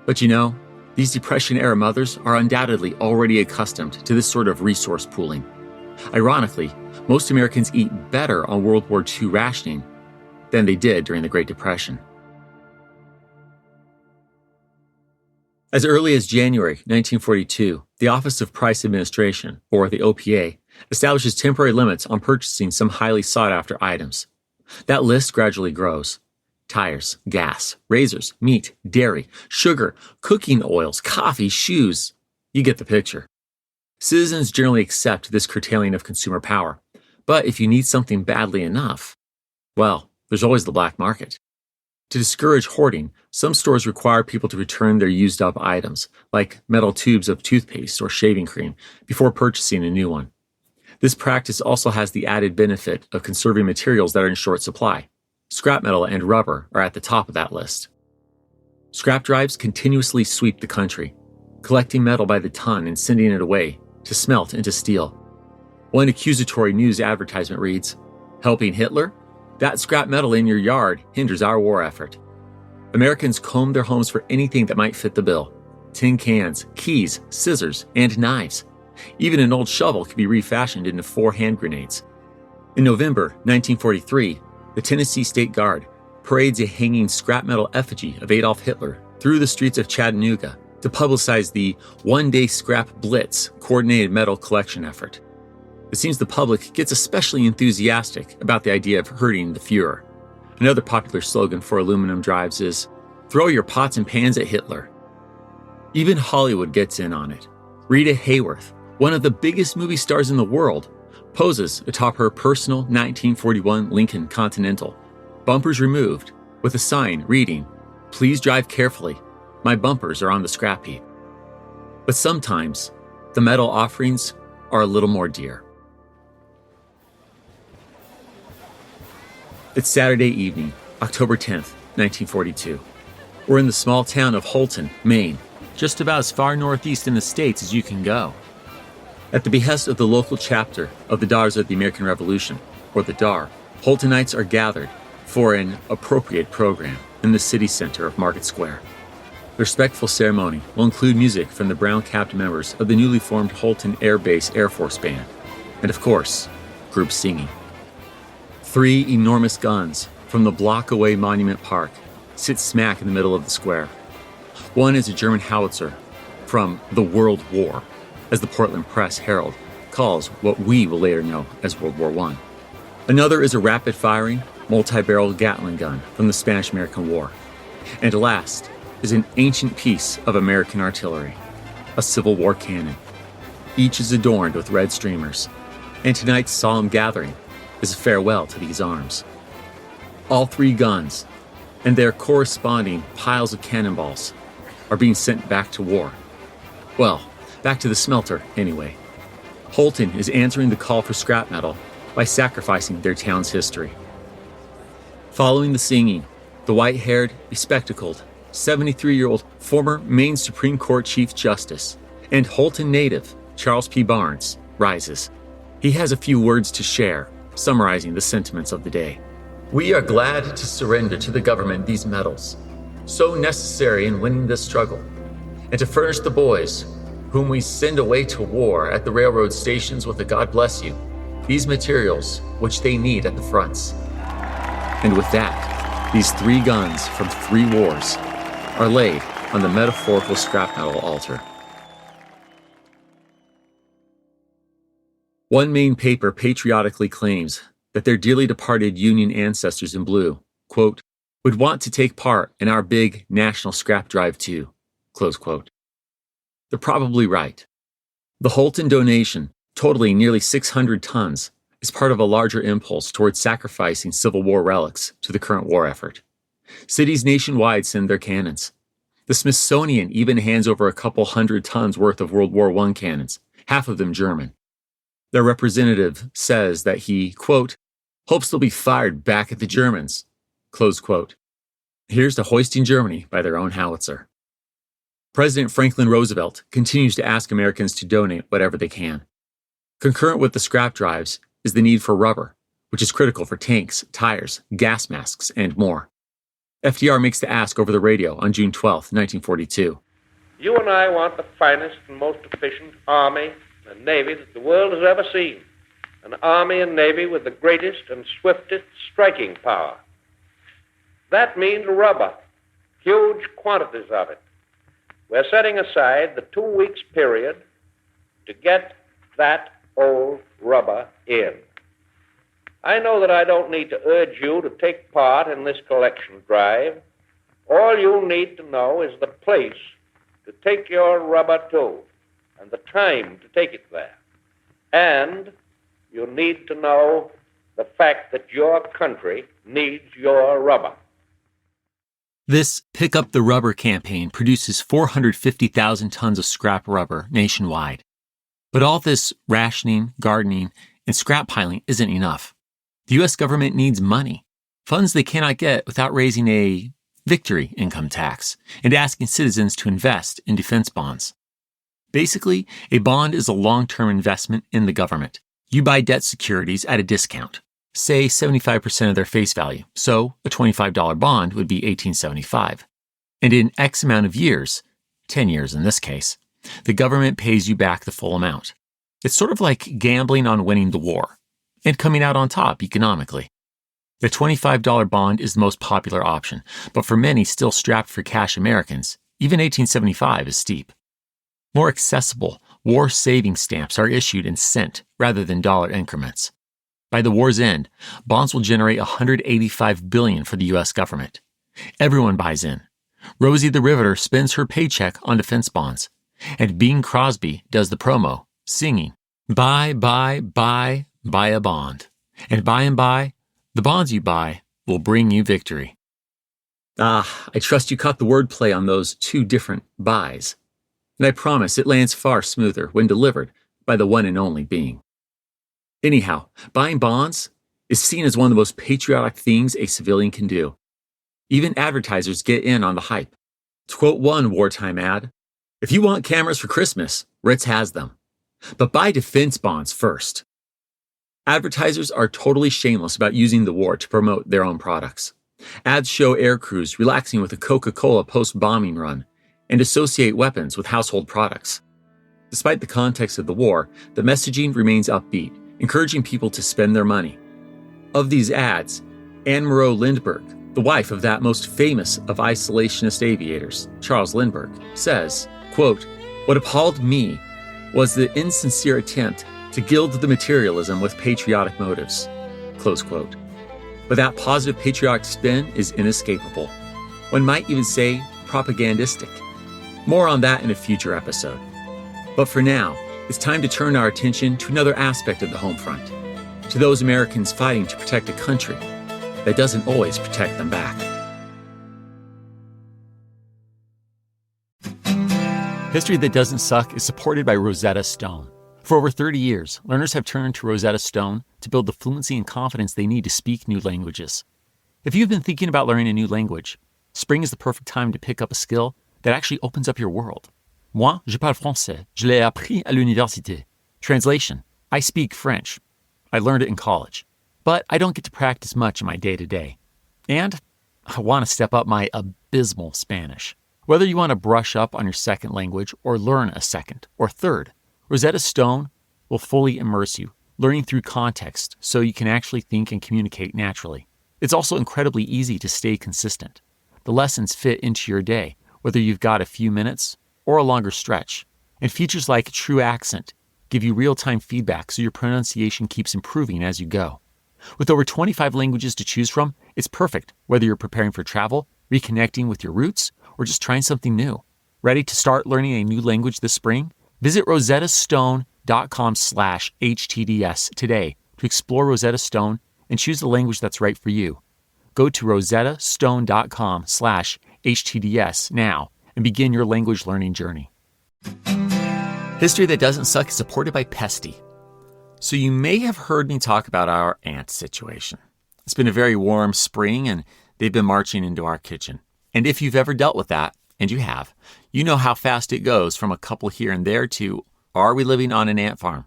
But you know, these Depression-era mothers are undoubtedly already accustomed to this sort of resource pooling. Ironically, most Americans eat better on World War II rationing than they did during the Great Depression. As early as January 1942, the Office of Price Administration, or the OPA, establishes temporary limits on purchasing some highly sought-after items. That list gradually grows. Tires, gas, razors, meat, dairy, sugar, cooking oils, coffee, shoes. You get the picture. Citizens generally accept this curtailing of consumer power. But if you need something badly enough, well, there's always the black market. To discourage hoarding, some stores require people to return their used-up items, like metal tubes of toothpaste or shaving cream, before purchasing a new one. This practice also has the added benefit of conserving materials that are in short supply. Scrap metal and rubber are at the top of that list. Scrap drives continuously sweep the country, collecting metal by the ton and sending it away to smelt into steel. One accusatory news advertisement reads, "Helping Hitler? That scrap metal in your yard hinders our war effort." Americans comb their homes for anything that might fit the bill. Tin cans, keys, scissors, and knives. Even an old shovel could be refashioned into 4 hand grenades. In November 1943, the Tennessee State Guard parades a hanging scrap metal effigy of Adolf Hitler through the streets of Chattanooga to publicize the one-day scrap blitz coordinated metal collection effort. It seems the public gets especially enthusiastic about the idea of hurting the Fuhrer. Another popular slogan for aluminum drives is, "Throw your pots and pans at Hitler." Even Hollywood gets in on it. Rita Hayworth, one of the biggest movie stars in the world, poses atop her personal 1941 Lincoln Continental, bumpers removed, with a sign reading, "Please drive carefully. My bumpers are on the scrap heap." But sometimes, the metal offerings are a little more dear. It's Saturday evening, October 10th, 1942. We're in the small town of Holton, Maine, just about as far northeast in the States as you can go. At the behest of the local chapter of the Daughters of the American Revolution, or the DAR, Holtonites are gathered for an appropriate program in the city center of Market Square. The respectful ceremony will include music from the brown-capped members of the newly formed Holton Air Base Air Force Band, and of course, group singing. 3 enormous guns from the block-away Monument Park sit smack in the middle of the square. One is a German howitzer from the World War. as the Portland Press Herald calls what we will later know as World War I. Another is a rapid-firing, multi-barrel Gatling gun from the Spanish-American War. And last is an ancient piece of American artillery, a Civil War cannon. Each is adorned with red streamers, and tonight's solemn gathering is a farewell to these arms. All three guns and their corresponding piles of cannonballs are being sent back to war. Well, back to the smelter, anyway. Holton is answering the call for scrap metal by sacrificing their town's history. Following the singing, the white-haired, bespectacled, 73-year-old former Maine Supreme Court Chief Justice and Holton native Charles P. Barnes rises. He has a few words to share, summarizing the sentiments of the day. We are glad to surrender to the government these medals, so necessary in winning this struggle, and to furnish the boys, whom we send away to war at the railroad stations with a God bless you, these materials which they need at the fronts. And with that, these three guns from three wars are laid on the metaphorical scrap metal altar. One Maine paper patriotically claims that their dearly departed Union ancestors in blue, quote, would want to take part in our big national scrap drive too, close quote. They're probably right. The Holton donation, totaling nearly 600 tons, is part of a larger impulse towards sacrificing Civil War relics to the current war effort. Cities nationwide send their cannons. The Smithsonian even hands over a couple hundred tons worth of World War I cannons, half of them German. Their representative says that he, quote, hopes they'll be fired back at the Germans, close quote. Here's to hoisting Germany by their own howitzer. President Franklin Roosevelt continues to ask Americans to donate whatever they can. Concurrent with the scrap drives is the need for rubber, which is critical for tanks, tires, gas masks, and more. FDR makes the ask over the radio on June 12, 1942. You and I want the finest and most efficient Army and Navy that the world has ever seen. An Army and Navy with the greatest and swiftest striking power. That means rubber, huge quantities of it. We're setting aside the 2 weeks period to get that old rubber in. I know that I don't need to urge you to take part in this collection drive. All you need to know is the place to take your rubber to and the time to take it there. And you need to know the fact that your country needs your rubber. This Pick Up the Rubber campaign produces 450,000 tons of scrap rubber nationwide. But all this rationing, gardening, and scrap piling isn't enough. The U.S. government needs money, funds they cannot get without raising a victory income tax and asking citizens to invest in defense bonds. Basically, a bond is a long-term investment in the government. You buy debt securities at a discount, say 75% of their face value, so a $25 bond would be $18.75. And in X amount of years, 10 years in this case, the government pays you back the full amount. It's sort of like gambling on winning the war and coming out on top economically. The $25 bond is the most popular option, but for many still strapped for cash Americans, even $18.75 is steep. More accessible, war savings stamps are issued in cent rather than dollar increments. By the war's end, bonds will generate $185 billion for the U.S. government. Everyone buys in. Rosie the Riveter spends her paycheck on defense bonds, and Bing Crosby does the promo, singing, "Buy, buy, buy, buy a bond. And by and by, the bonds you buy will bring you victory." I trust you caught the wordplay on those two different buys. And I promise it lands far smoother when delivered by the one and only Bing. Anyhow, buying bonds is seen as one of the most patriotic things a civilian can do. Even advertisers get in on the hype. To quote one wartime ad, "If you want cameras for Christmas, Ritz has them. But buy defense bonds first." Advertisers are totally shameless about using the war to promote their own products. Ads show air crews relaxing with a Coca-Cola post-bombing run and associate weapons with household products. Despite the context of the war, the messaging remains upbeat, encouraging people to spend their money. Of these ads, Anne Moreau Lindbergh, the wife of that most famous of isolationist aviators, Charles Lindbergh, says, quote, "What appalled me was the insincere attempt to gild the materialism with patriotic motives, close quote. But that positive patriotic spin is inescapable. One might even say propagandistic. More on that in a future episode. But for now, it's time to turn our attention to another aspect of the home front, to those Americans fighting to protect a country that doesn't always protect them back. History That Doesn't Suck is supported by Rosetta Stone. For over 30 years, learners have turned to Rosetta Stone to build the fluency and confidence they need to speak new languages. If you've been thinking about learning a new language, spring is the perfect time to pick up a skill that actually opens up your world. Moi, je parle français. Je l'ai appris à l'université. Translation: I speak French. I learned it in college. But I don't get to practice much in my day-to-day. And I want to step up my abysmal Spanish. Whether you want to brush up on your second language or learn a second or third, Rosetta Stone will fully immerse you, learning through context so you can actually think and communicate naturally. It's also incredibly easy to stay consistent. The lessons fit into your day, whether you've got a few minutes or a longer stretch. And features like True Accent give you real-time feedback so your pronunciation keeps improving as you go. With over 25 languages to choose from, it's perfect whether you're preparing for travel, reconnecting with your roots, or just trying something new. Ready to start learning a new language this spring? Visit rosettastone.com/HTDS today to explore Rosetta Stone and choose the language that's right for you. Go to rosettastone.com/HTDS now and begin your language learning journey. History That Doesn't Suck is supported by Pesty. So you may have heard me talk about our ant situation. It's been a very warm spring and they've been marching into our kitchen. And if you've ever dealt with that, and you have, you know how fast it goes from a couple here and there to, are we living on an ant farm?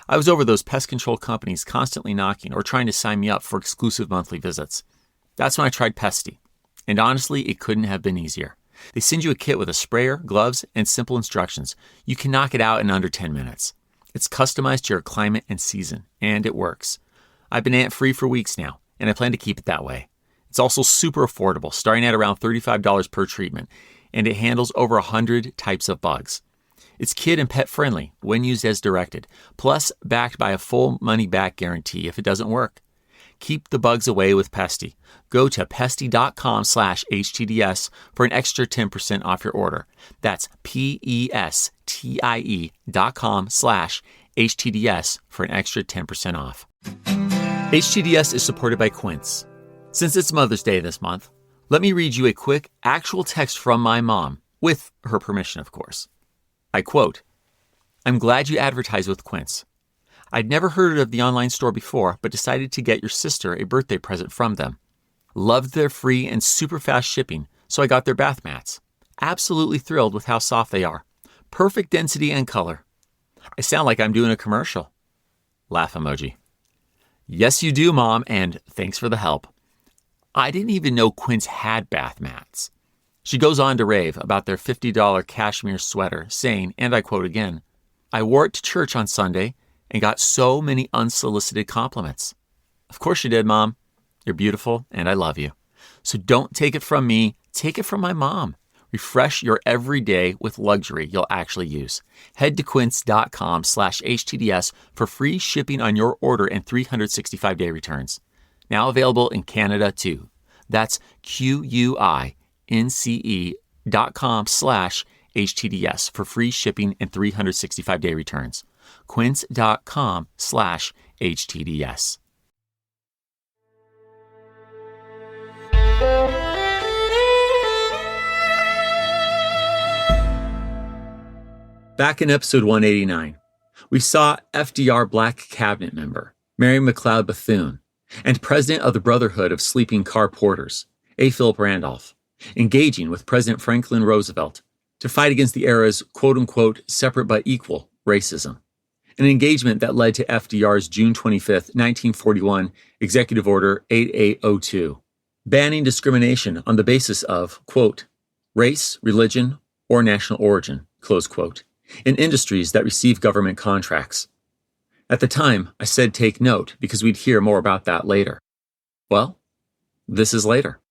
I was over those pest control companies constantly knocking or trying to sign me up for exclusive monthly visits. That's when I tried Pesty. And honestly, it couldn't have been easier. They send you a kit with a sprayer, gloves, and simple instructions. You can knock it out in under 10 minutes. It's customized to your climate and season, and it works. I've been ant-free for weeks now, and I plan to keep it that way. It's also super affordable, starting at around $35 per treatment, and it handles over 100 types of bugs. It's kid and pet friendly when used as directed, plus backed by a full money-back guarantee if it doesn't work. Keep the bugs away with Pesty. Go to pesty.com/HTDS for an extra 10% off your order. That's PESTIE.com/HTDS for an extra 10% off. HTDS is supported by Quince. Since it's Mother's Day this month, let me read you a quick actual text from my mom, with her permission, of course. I quote, "I'm glad you advertise with Quince. I'd never heard of the online store before, but decided to get your sister a birthday present from them. Loved their free and super fast shipping, so I got their bath mats. Absolutely thrilled with how soft they are. Perfect density and color. I sound like I'm doing a commercial." Laugh emoji. Yes, you do, Mom, and thanks for the help. I didn't even know Quince had bath mats. She goes on to rave about their $50 cashmere sweater, saying, and I quote again, "I wore it to church on Sunday and got so many unsolicited compliments." Of course you did, Mom. You're beautiful and I love you. So don't take it from me, take it from my mom. Refresh your everyday with luxury you'll actually use. Head to quince.com/HTDS for free shipping on your order and 365-day returns. Now available in Canada too. That's QUINCE.com/HTDS for free shipping and 365-day returns. Quince.com/HTDS. Back in episode 189, we saw FDR Black Cabinet member Mary McLeod Bethune and president of the Brotherhood of Sleeping Car Porters, A. Philip Randolph, engaging with President Franklin Roosevelt to fight against the era's quote-unquote separate but equal racism, an engagement that led to FDR's June 25, 1941 Executive Order 8802, banning discrimination on the basis of, quote, race, religion, or national origin, close quote, in industries that receive government contracts. At the time, I said take note because we'd hear more about that later. Well, this is later.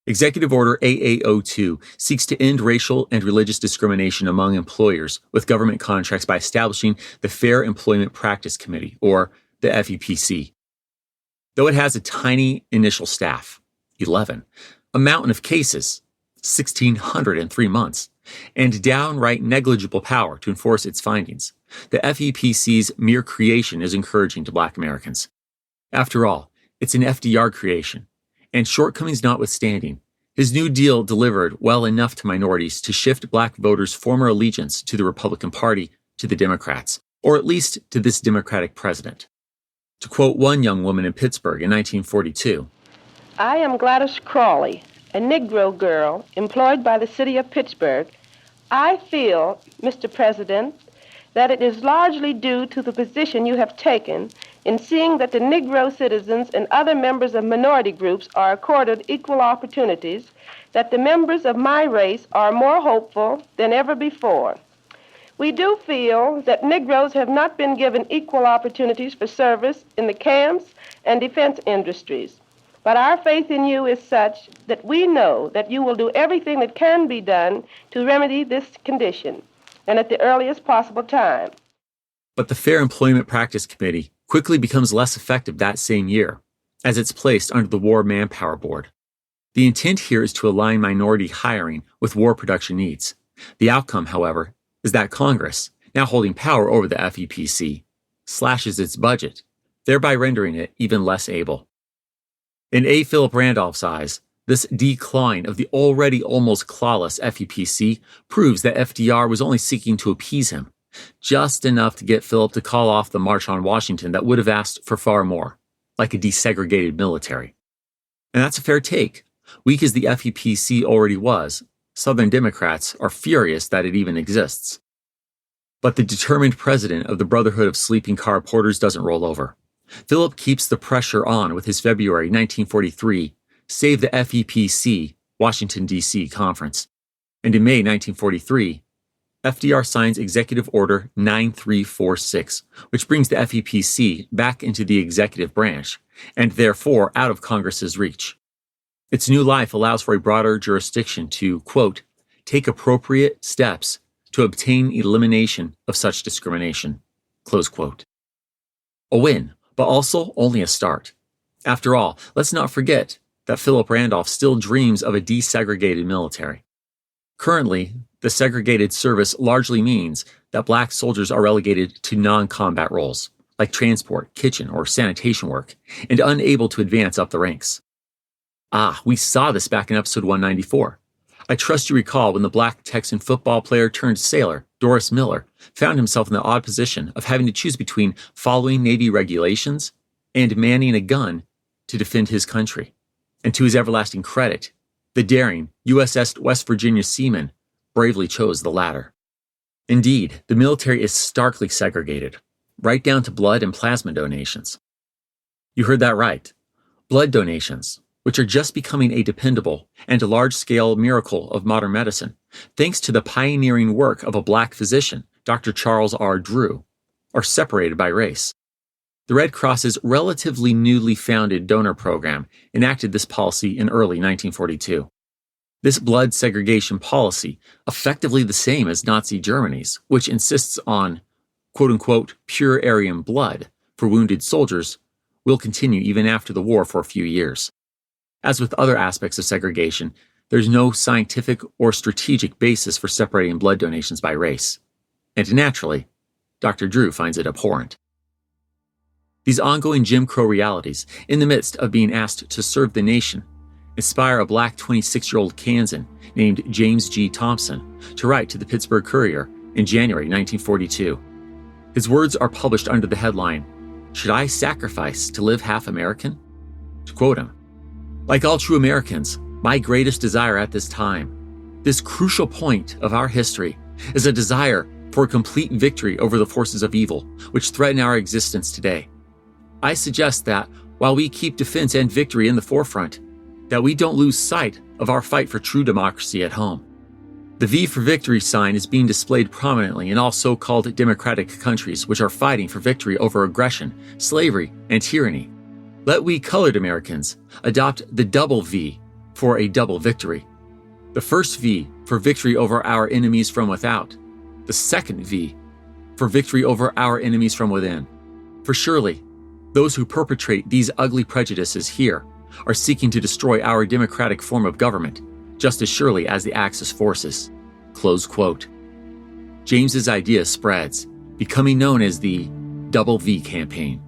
Executive Order AAO2 seeks to end racial and religious discrimination among employers with government contracts by establishing the Fair Employment Practice Committee, or the FEPC. Though it has a tiny initial staff, 11, a mountain of cases, 1,600 in 3 months, and downright negligible power to enforce its findings, the FEPC's mere creation is encouraging to Black Americans. After all, it's an FDR creation, and shortcomings notwithstanding, his New Deal delivered well enough to minorities to shift Black voters' former allegiance to the Republican Party to the Democrats, or at least to this Democratic president. To quote one young woman in Pittsburgh in 1942, I am Gladys Crawley, a Negro girl employed by the city of Pittsburgh. I feel, Mr. President, that it is largely due to the position you have taken in seeing that the Negro citizens and other members of minority groups are accorded equal opportunities, that the members of my race are more hopeful than ever before. We do feel that Negroes have not been given equal opportunities for service in the camps and defense industries. But our faith in you is such that we know that you will do everything that can be done to remedy this condition, and at the earliest possible time. But the Fair Employment Practice Committee quickly becomes less effective that same year, as it's placed under the War Manpower Board. The intent here is to align minority hiring with war production needs. The outcome, however, is that Congress, now holding power over the FEPC, slashes its budget, thereby rendering it even less able. In A. Philip Randolph's eyes, this decline of the already almost clawless FEPC proves that FDR was only seeking to appease him, just enough to get Philip to call off the March on Washington that would have asked for far more, like a desegregated military. And that's a fair take. Weak as the FEPC already was, Southern Democrats are furious that it even exists. But the determined president of the Brotherhood of Sleeping Car Porters doesn't roll over. Philip keeps the pressure on with his February 1943 Save the FEPC Washington, D.C. conference. And in May 1943, FDR signs Executive Order 9346, which brings the FEPC back into the executive branch, and therefore out of Congress's reach. Its new life allows for a broader jurisdiction to, quote, take appropriate steps to obtain elimination of such discrimination, close quote. A win, but also only a start. After all, let's not forget that Philip Randolph still dreams of a desegregated military. Currently, the segregated service largely means that Black soldiers are relegated to non-combat roles, like transport, kitchen, or sanitation work, and unable to advance up the ranks. We saw this back in episode 194. I trust you recall when the Black Texan football player turned sailor, Doris Miller, found himself in the odd position of having to choose between following Navy regulations and manning a gun to defend his country. And to his everlasting credit, the daring USS West Virginia seaman bravely chose the latter. Indeed, the military is starkly segregated, right down to blood and plasma donations. You heard that right. Blood donations, which are just becoming a dependable and large-scale miracle of modern medicine, thanks to the pioneering work of a Black physician, Dr. Charles R. Drew, are separated by race. The Red Cross's relatively newly founded donor program enacted this policy in early 1942. This blood segregation policy, effectively the same as Nazi Germany's, which insists on, quote-unquote, pure Aryan blood for wounded soldiers, will continue even after the war for a few years. As with other aspects of segregation, there's no scientific or strategic basis for separating blood donations by race. And naturally, Dr. Drew finds it abhorrent. These ongoing Jim Crow realities, in the midst of being asked to serve the nation, inspire a Black 26-year-old Kansan named James G. Thompson to write to the Pittsburgh Courier in January 1942. His words are published under the headline, "Should I sacrifice to live half American?" To quote him, "Like all true Americans, my greatest desire at this time, this crucial point of our history, is a desire for a complete victory over the forces of evil which threaten our existence today. I suggest that, while we keep defense and victory in the forefront, that we don't lose sight of our fight for true democracy at home. The V for Victory sign is being displayed prominently in all so-called democratic countries which are fighting for victory over aggression, slavery, and tyranny. Let we colored Americans adopt the double V for a double victory. The first V for victory over our enemies from without. The second V for victory over our enemies from within. For surely, those who perpetrate these ugly prejudices here are seeking to destroy our democratic form of government, just as surely as the Axis forces." Close quote. James's idea spreads, becoming known as the Double V campaign.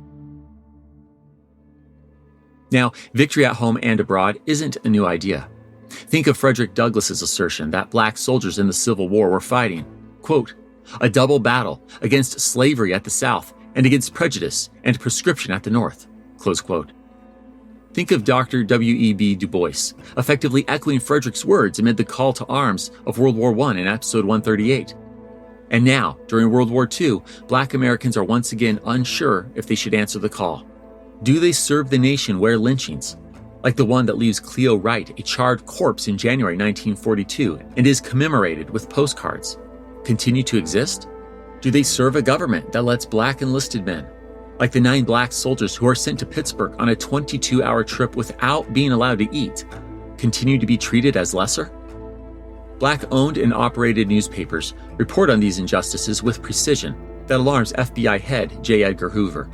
Now, victory at home and abroad isn't a new idea. Think of Frederick Douglass's assertion that black soldiers in the Civil War were fighting, quote, "a double battle against slavery at the South and against prejudice and prescription at the North," close quote. Think of Dr. W.E.B. Du Bois, effectively echoing Frederick's words amid the call to arms of World War I in episode 138. And now, during World War II, black Americans are once again unsure if they should answer the call. Do they serve the nation where lynchings, like the one that leaves Cleo Wright a charred corpse in January 1942 and is commemorated with postcards, continue to exist? Do they serve a government that lets black enlisted men, like the 9 black soldiers who are sent to Pittsburgh on a 22-hour trip without being allowed to eat, continue to be treated as lesser? Black-owned and operated newspapers report on these injustices with precision that alarms FBI head J. Edgar Hoover.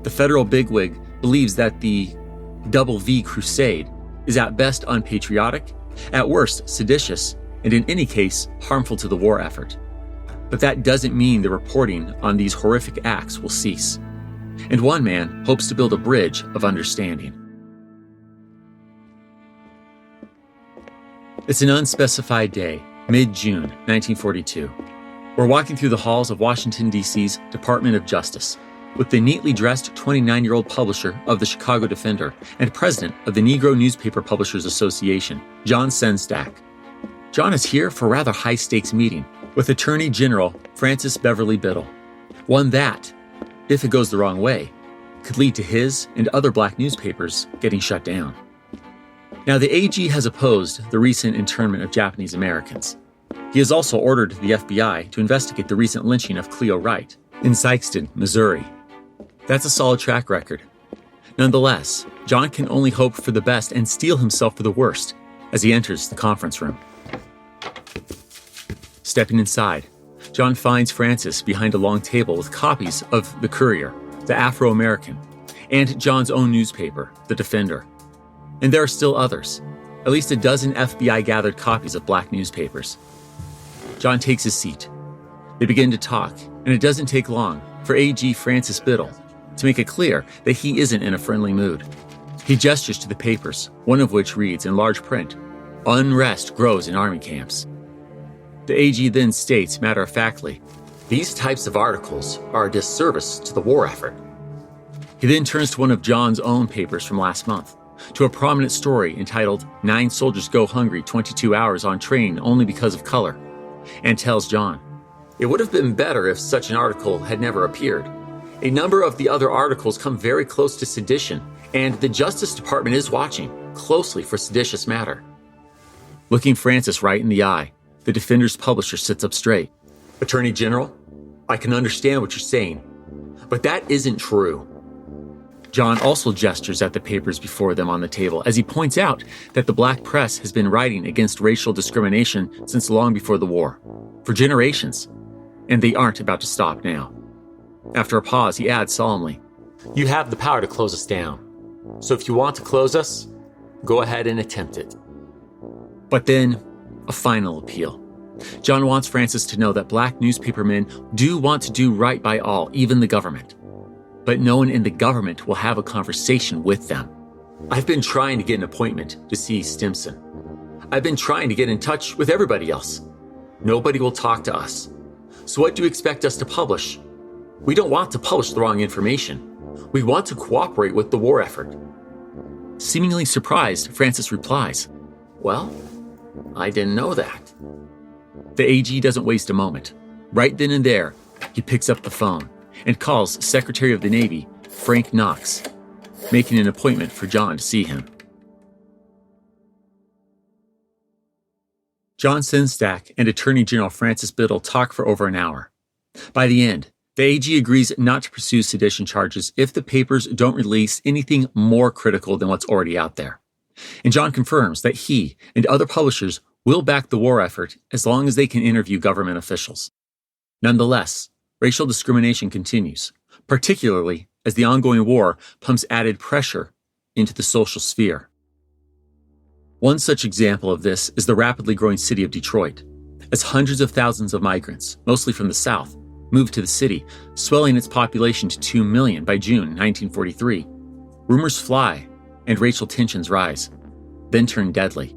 The federal bigwig believes that the Double V crusade is at best unpatriotic, at worst seditious, and in any case harmful to the war effort. But that doesn't mean the reporting on these horrific acts will cease. And one man hopes to build a bridge of understanding. It's an unspecified day, mid-June 1942. We're walking through the halls of Washington, D.C.'s Department of Justice with the neatly dressed 29-year-old publisher of the Chicago Defender and president of the Negro Newspaper Publishers Association, John Senstack. John is here for a rather high-stakes meeting with Attorney General Francis Beverly Biddle, one that, if it goes the wrong way, could lead to his and other black newspapers getting shut down. Now, the AG has opposed the recent internment of Japanese Americans. He has also ordered the FBI to investigate the recent lynching of Cleo Wright in Sikeston, Missouri. That's a solid track record. Nonetheless, John can only hope for the best and steel himself for the worst as he enters the conference room. Stepping inside, John finds Francis behind a long table with copies of The Courier, The Afro-American, and John's own newspaper, The Defender. And there are still others, at least a dozen FBI-gathered copies of black newspapers. John takes his seat. They begin to talk, and it doesn't take long for AG Francis Biddle to make it clear that he isn't in a friendly mood. He gestures to the papers, one of which reads in large print, "Unrest grows in army camps." The AG then states matter-of-factly, "These types of articles are a disservice to the war effort." He then turns to one of John's own papers from last month, to a prominent story entitled 9 Soldiers Go Hungry 22 Hours on Train Only Because of Color, and tells John, "It would have been better if such an article had never appeared. A number of the other articles come very close to sedition, and the Justice Department is watching closely for seditious matter." Looking Francis right in the eye, the Defender's publisher sits up straight. "Attorney General, I can understand what you're saying, but that isn't true." John also gestures at the papers before them on the table as he points out that the black press has been writing against racial discrimination since long before the war, for generations, and they aren't about to stop now. After a pause, he adds solemnly, "You have the power to close us down, so if you want to close us, go ahead and attempt it." But then, a final appeal. John wants Francis to know that black newspapermen do want to do right by all, even the government. But no one in the government will have a conversation with them. "I've been trying to get an appointment to see Stimson. I've been trying to get in touch with everybody else. Nobody will talk to us. So what do you expect us to publish? We don't want to publish the wrong information. We want to cooperate with the war effort." Seemingly surprised, Francis replies, "Well, I didn't know that." The AG doesn't waste a moment. Right then and there, he picks up the phone and calls Secretary of the Navy, Frank Knox, making an appointment for John to see him. John Senstack and Attorney General Francis Biddle talk for over an hour. By the end, the AG agrees not to pursue sedition charges if the papers don't release anything more critical than what's already out there. And John confirms that he and other publishers will back the war effort as long as they can interview government officials. Nonetheless, racial discrimination continues, particularly as the ongoing war pumps added pressure into the social sphere. One such example of this is the rapidly growing city of Detroit, as hundreds of thousands of migrants, mostly from the South, moved to the city, swelling its population to 2 million by June 1943. Rumors fly and racial tensions rise, then turn deadly.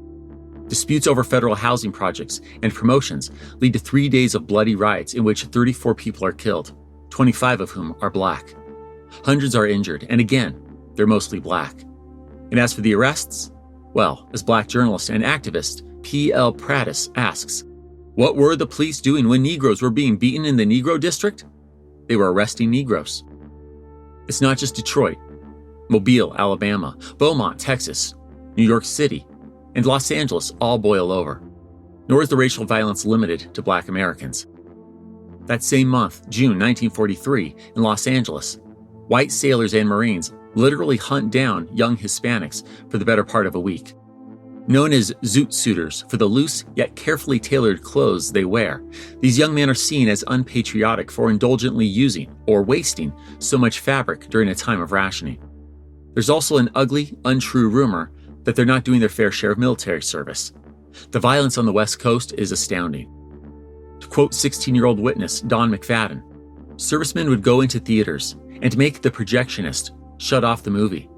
Disputes over federal housing projects and promotions lead to 3 days of bloody riots in which 34 people are killed, 25 of whom are black. Hundreds are injured, and again, they're mostly black. And as for the arrests, well, as black journalist and activist P.L. Prattis asks, what were the police doing when Negroes were being beaten in the Negro district? They were arresting Negroes. It's not just Detroit. Mobile, Alabama, Beaumont, Texas, New York City, and Los Angeles all boil over. Nor is the racial violence limited to black Americans. That same month, June 1943, in Los Angeles, white sailors and Marines literally hunt down young Hispanics for the better part of a week. Known as zoot suiters for the loose yet carefully tailored clothes they wear, these young men are seen as unpatriotic for indulgently using or wasting so much fabric during a time of rationing. There's also an ugly, untrue rumor that they're not doing their fair share of military service. The violence on the West Coast is astounding. To quote 16-year-old witness Don McFadden, servicemen would go into theaters and make the projectionist shut off the movie.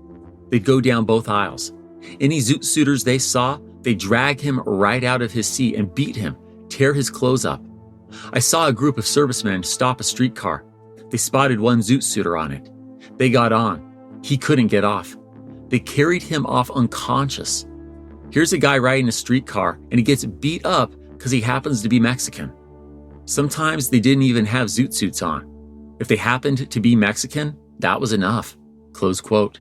They'd go down both aisles. Any zoot suiters they saw, they'd drag him right out of his seat and beat him, tear his clothes up. I saw a group of servicemen stop a streetcar. They spotted one zoot suiter on it. They got on. He couldn't get off. They carried him off unconscious. Here's a guy riding a streetcar and he gets beat up because he happens to be Mexican. Sometimes they didn't even have zoot suits on. If they happened to be Mexican, that was enough. Close quote.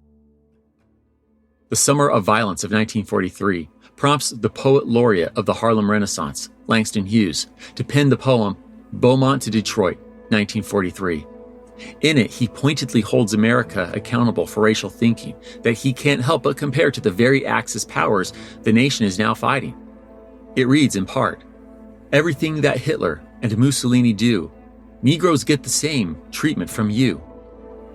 The Summer of Violence of 1943 prompts the poet laureate of the Harlem Renaissance, Langston Hughes, to pen the poem Beaumont to Detroit, 1943. In it, he pointedly holds America accountable for racial thinking that he can't help but compare to the very Axis powers the nation is now fighting. It reads in part, everything that Hitler and Mussolini do, Negroes get the same treatment from you.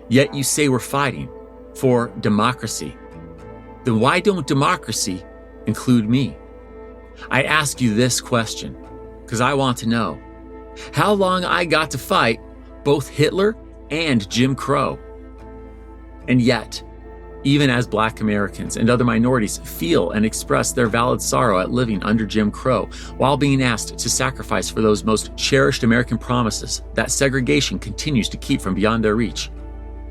Yet you say we're fighting for democracy. Then why don't democracy include me? I ask you this question because I want to know how long I got to fight both Hitler and Jim Crow. And yet, even as black Americans and other minorities feel and express their valid sorrow at living under Jim Crow while being asked to sacrifice for those most cherished American promises that segregation continues to keep from beyond their reach,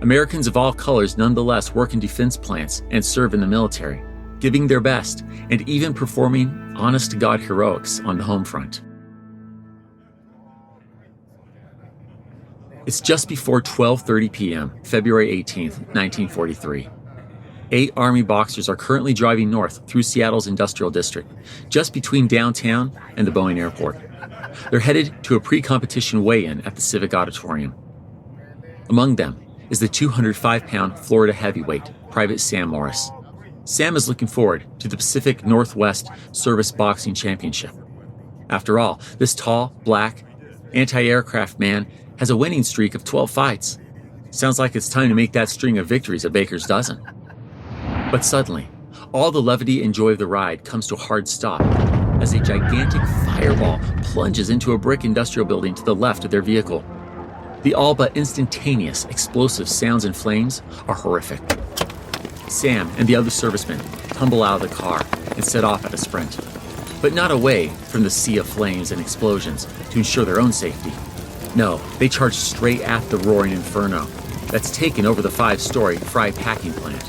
Americans of all colors nonetheless work in defense plants and serve in the military, giving their best and even performing honest-to-God heroics on the home front. It's just before 12:30 p.m., February 18th, 1943. 8 Army Boxers are currently driving north through Seattle's industrial district, just between downtown and the Boeing Airport. They're headed to a pre-competition weigh-in at the Civic Auditorium. Among them is the 205-pound Florida heavyweight, Private Sam Morris. Sam is looking forward to the Pacific Northwest Service Boxing Championship. After all, this tall, black, anti-aircraft man has a winning streak of 12 fights. Sounds like it's time to make that string of victories a baker's dozen. But suddenly, all the levity and joy of the ride comes to a hard stop as a gigantic fireball plunges into a brick industrial building to the left of their vehicle. The all but instantaneous explosive sounds and flames are horrific. Sam and the other servicemen tumble out of the car and set off at a sprint, but not away from the sea of flames and explosions to ensure their own safety. No, they charge straight at the roaring inferno that's taken over the 5-story Fry packing plant.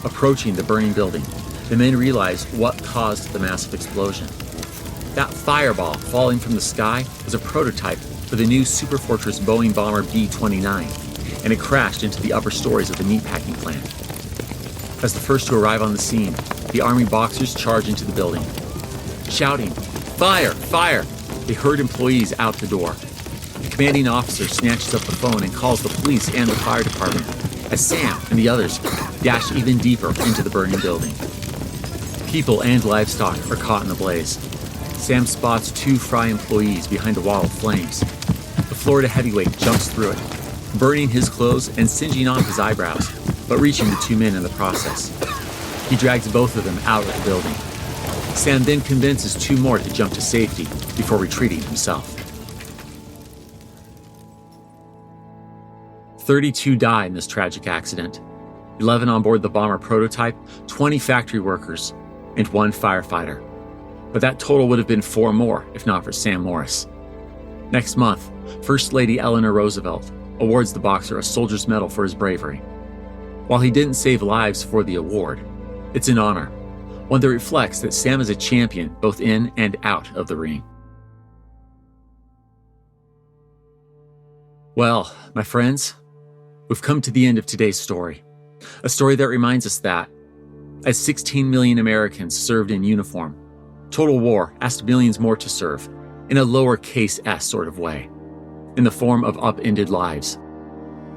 Approaching the burning building, the men realize what caused the massive explosion. That fireball falling from the sky was a prototype for the new Superfortress Boeing bomber B-29, and it crashed into the upper stories of the meatpacking plant. As the first to arrive on the scene, the Army Boxers charge into the building. Shouting, "Fire! Fire!" they herd employees out the door. The commanding officer snatches up the phone and calls the police and the fire department as Sam and the others dash even deeper into the burning building. People and livestock are caught in the blaze. Sam spots 2 Fry employees behind a wall of flames. The Florida heavyweight jumps through it, burning his clothes and singeing off his eyebrows, but reaching the 2 men in the process. He drags both of them out of the building. Sam then convinces 2 more to jump to safety before retreating himself. 32 die in this tragic accident. 11 on board the bomber prototype, 20 factory workers, and 1 firefighter. But that total would have been 4 more if not for Sam Morris. Next month, First Lady Eleanor Roosevelt awards the boxer a Soldier's Medal for his bravery. While he didn't save lives for the award, it's an honor, one that reflects that Sam is a champion both in and out of the ring. Well, my friends, we've come to the end of today's story. A story that reminds us that, as 16 million Americans served in uniform, total war asked millions more to serve, in a lowercase s sort of way, in the form of upended lives.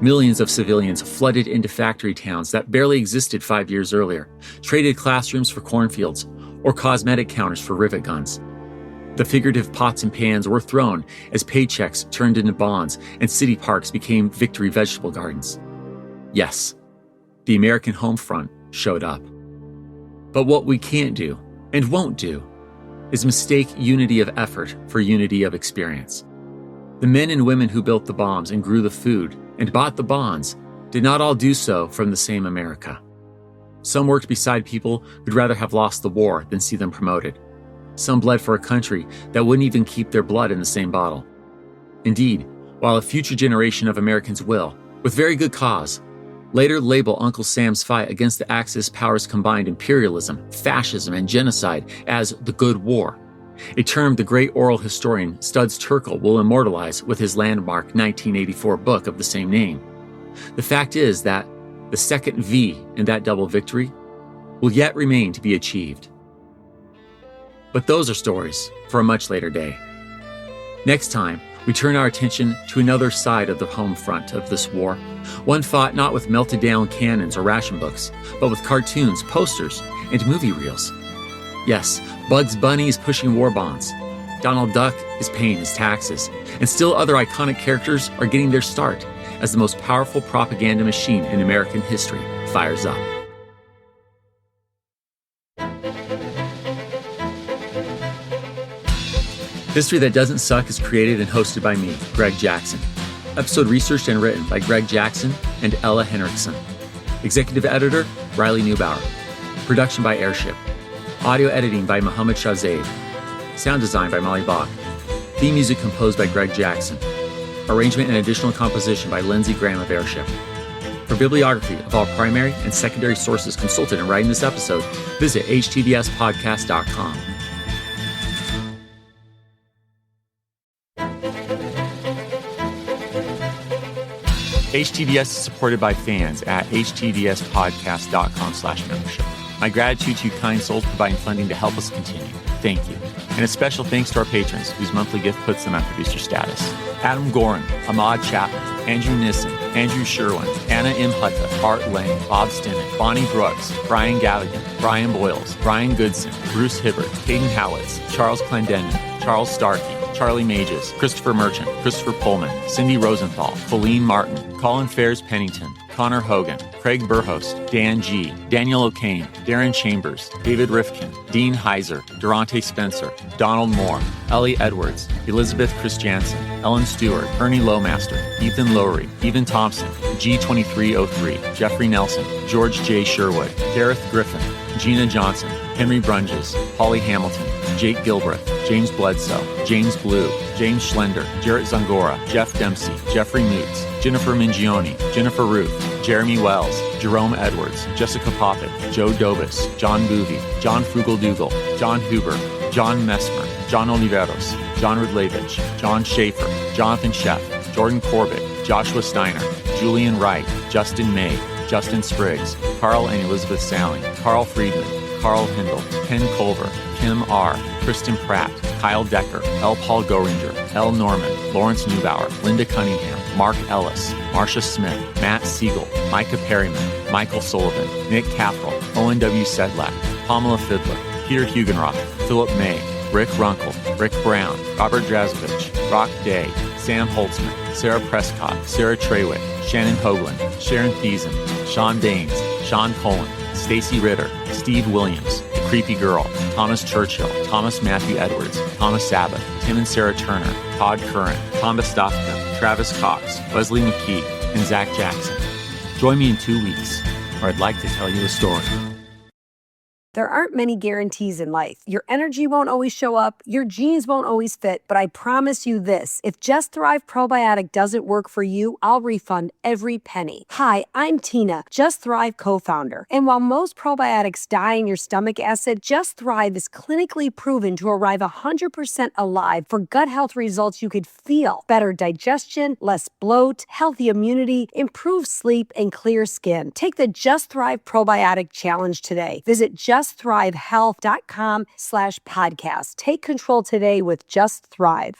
Millions of civilians flooded into factory towns that barely existed 5 years earlier, traded classrooms for cornfields, or cosmetic counters for rivet guns. The figurative pots and pans were thrown as paychecks turned into bonds and city parks became victory vegetable gardens. Yes, the American home front showed up. But what we can't do, and won't do, is mistake unity of effort for unity of experience. The men and women who built the bombs and grew the food and bought the bonds did not all do so from the same America. Some worked beside people who'd rather have lost the war than see them promoted. Some bled for a country that wouldn't even keep their blood in the same bottle. Indeed, while a future generation of Americans will, with very good cause, later label Uncle Sam's fight against the Axis powers' combined imperialism, fascism, and genocide as the Good War, a term the great oral historian Studs Terkel will immortalize with his landmark 1984 book of the same name. The fact is that the second V in that double victory will yet remain to be achieved. But those are stories for a much later day. Next time, we turn our attention to another side of the home front of this war, one fought not with melted down cannons or ration books, but with cartoons, posters, and movie reels. Yes, Bugs Bunny is pushing war bonds. Donald Duck is paying his taxes. And still other iconic characters are getting their start as the most powerful propaganda machine in American history fires up. History That Doesn't Suck is created and hosted by me, Greg Jackson. Episode researched and written by Greg Jackson and Ella Henriksen. Executive editor, Riley Neubauer. Production by Airship. Audio editing by Mohammed Shahzaid. Sound design by Molly Bach. Theme music composed by Greg Jackson. Arrangement and additional composition by Lindsey Graham of Airship. For bibliography of all primary and secondary sources consulted in writing this episode, visit htbspodcast.com. HTBS is supported by fans at htbspodcast.com/membership. My gratitude to you kind souls providing funding to help us continue. Thank you. And a special thanks to our patrons whose monthly gift puts them at producer status. Adam Gorin, Ahmad Chapman, Andrew Nissen, Andrew Sherwin, Anna M. Hutta, Art Lane, Bob Stinnett, Bonnie Brooks, Brian Galligan, Brian Boyles, Brian Goodson, Bruce Hibbert, Caden Howitz, Charles Clendenin, Charles Starkey, Charlie Mages, Christopher Merchant, Christopher Pullman, Cindy Rosenthal, Feline Martin, Colin Fairs Pennington, Connor Hogan, Craig Burhost, Dan G., Daniel O'Kane, Darren Chambers, David Rifkin, Dean Heiser, Durante Spencer, Donald Moore, Ellie Edwards, Elizabeth Christiansen, Ellen Stewart, Ernie Lowmaster, Ethan Lowry, Ethan Thompson, G2303, Jeffrey Nelson, George J. Sherwood, Gareth Griffin, Gina Johnson, Henry Brunges, Holly Hamilton, Jake Gilbreth, James Bledsoe, James Blue, James Schlender, Jarrett Zangora, Jeff Dempsey, Jeffrey Moots, Jennifer Mingione, Jennifer Ruth, Jeremy Wells, Jerome Edwards, Jessica Poppett, Joe Dobis, John Boovy, John Frugal-Dougal, John Huber, John Messmer, John Oliveros, John Rudlevich, John Schaefer, Jonathan Sheff, Jordan Corbett, Joshua Steiner, Julian Wright, Justin May, Justin Spriggs, Carl and Elizabeth Salling, Carl Friedman, Carl Hindle, Ken Culver, Kim R., Kristen Pratt, Kyle Decker, L. Paul Goringer, L. Norman, Lawrence Neubauer, Linda Cunningham, Mark Ellis, Marcia Smith, Matt Siegel, Micah Perryman, Michael Sullivan, Nick Capral, Owen W. Sedlak, Pamela Fiedler, Peter Hugenroth, Philip May, Rick Runkle, Rick Brown, Robert Drazovich, Rock Day, Sam Holtzman, Sarah Prescott, Sarah Trewick, Shannon Hoagland, Sharon Thiessen, Sean Daines, Sean Cohen, Stacy Ritter, Steve Williams, The Creepy Girl, Thomas Churchill, Thomas Matthew Edwards, Thomas Sabbath, Tim and Sarah Turner, Todd Curran, Tonda Stofka, Travis Cox, Wesley McKee, and Zach Jackson. Join me in 2 weeks, where I'd like to tell you a story. There aren't many guarantees in life. Your energy won't always show up, your genes won't always fit, but I promise you this, if Just Thrive Probiotic doesn't work for you, I'll refund every penny. Hi, I'm Tina, Just Thrive co-founder. And while most probiotics die in your stomach acid, Just Thrive is clinically proven to arrive 100% alive for gut health results you could feel. Better digestion, less bloat, healthy immunity, improved sleep, and clear skin. Take the Just Thrive Probiotic Challenge today. Visit justthrivehealth.com/podcast. Take control today with Just Thrive.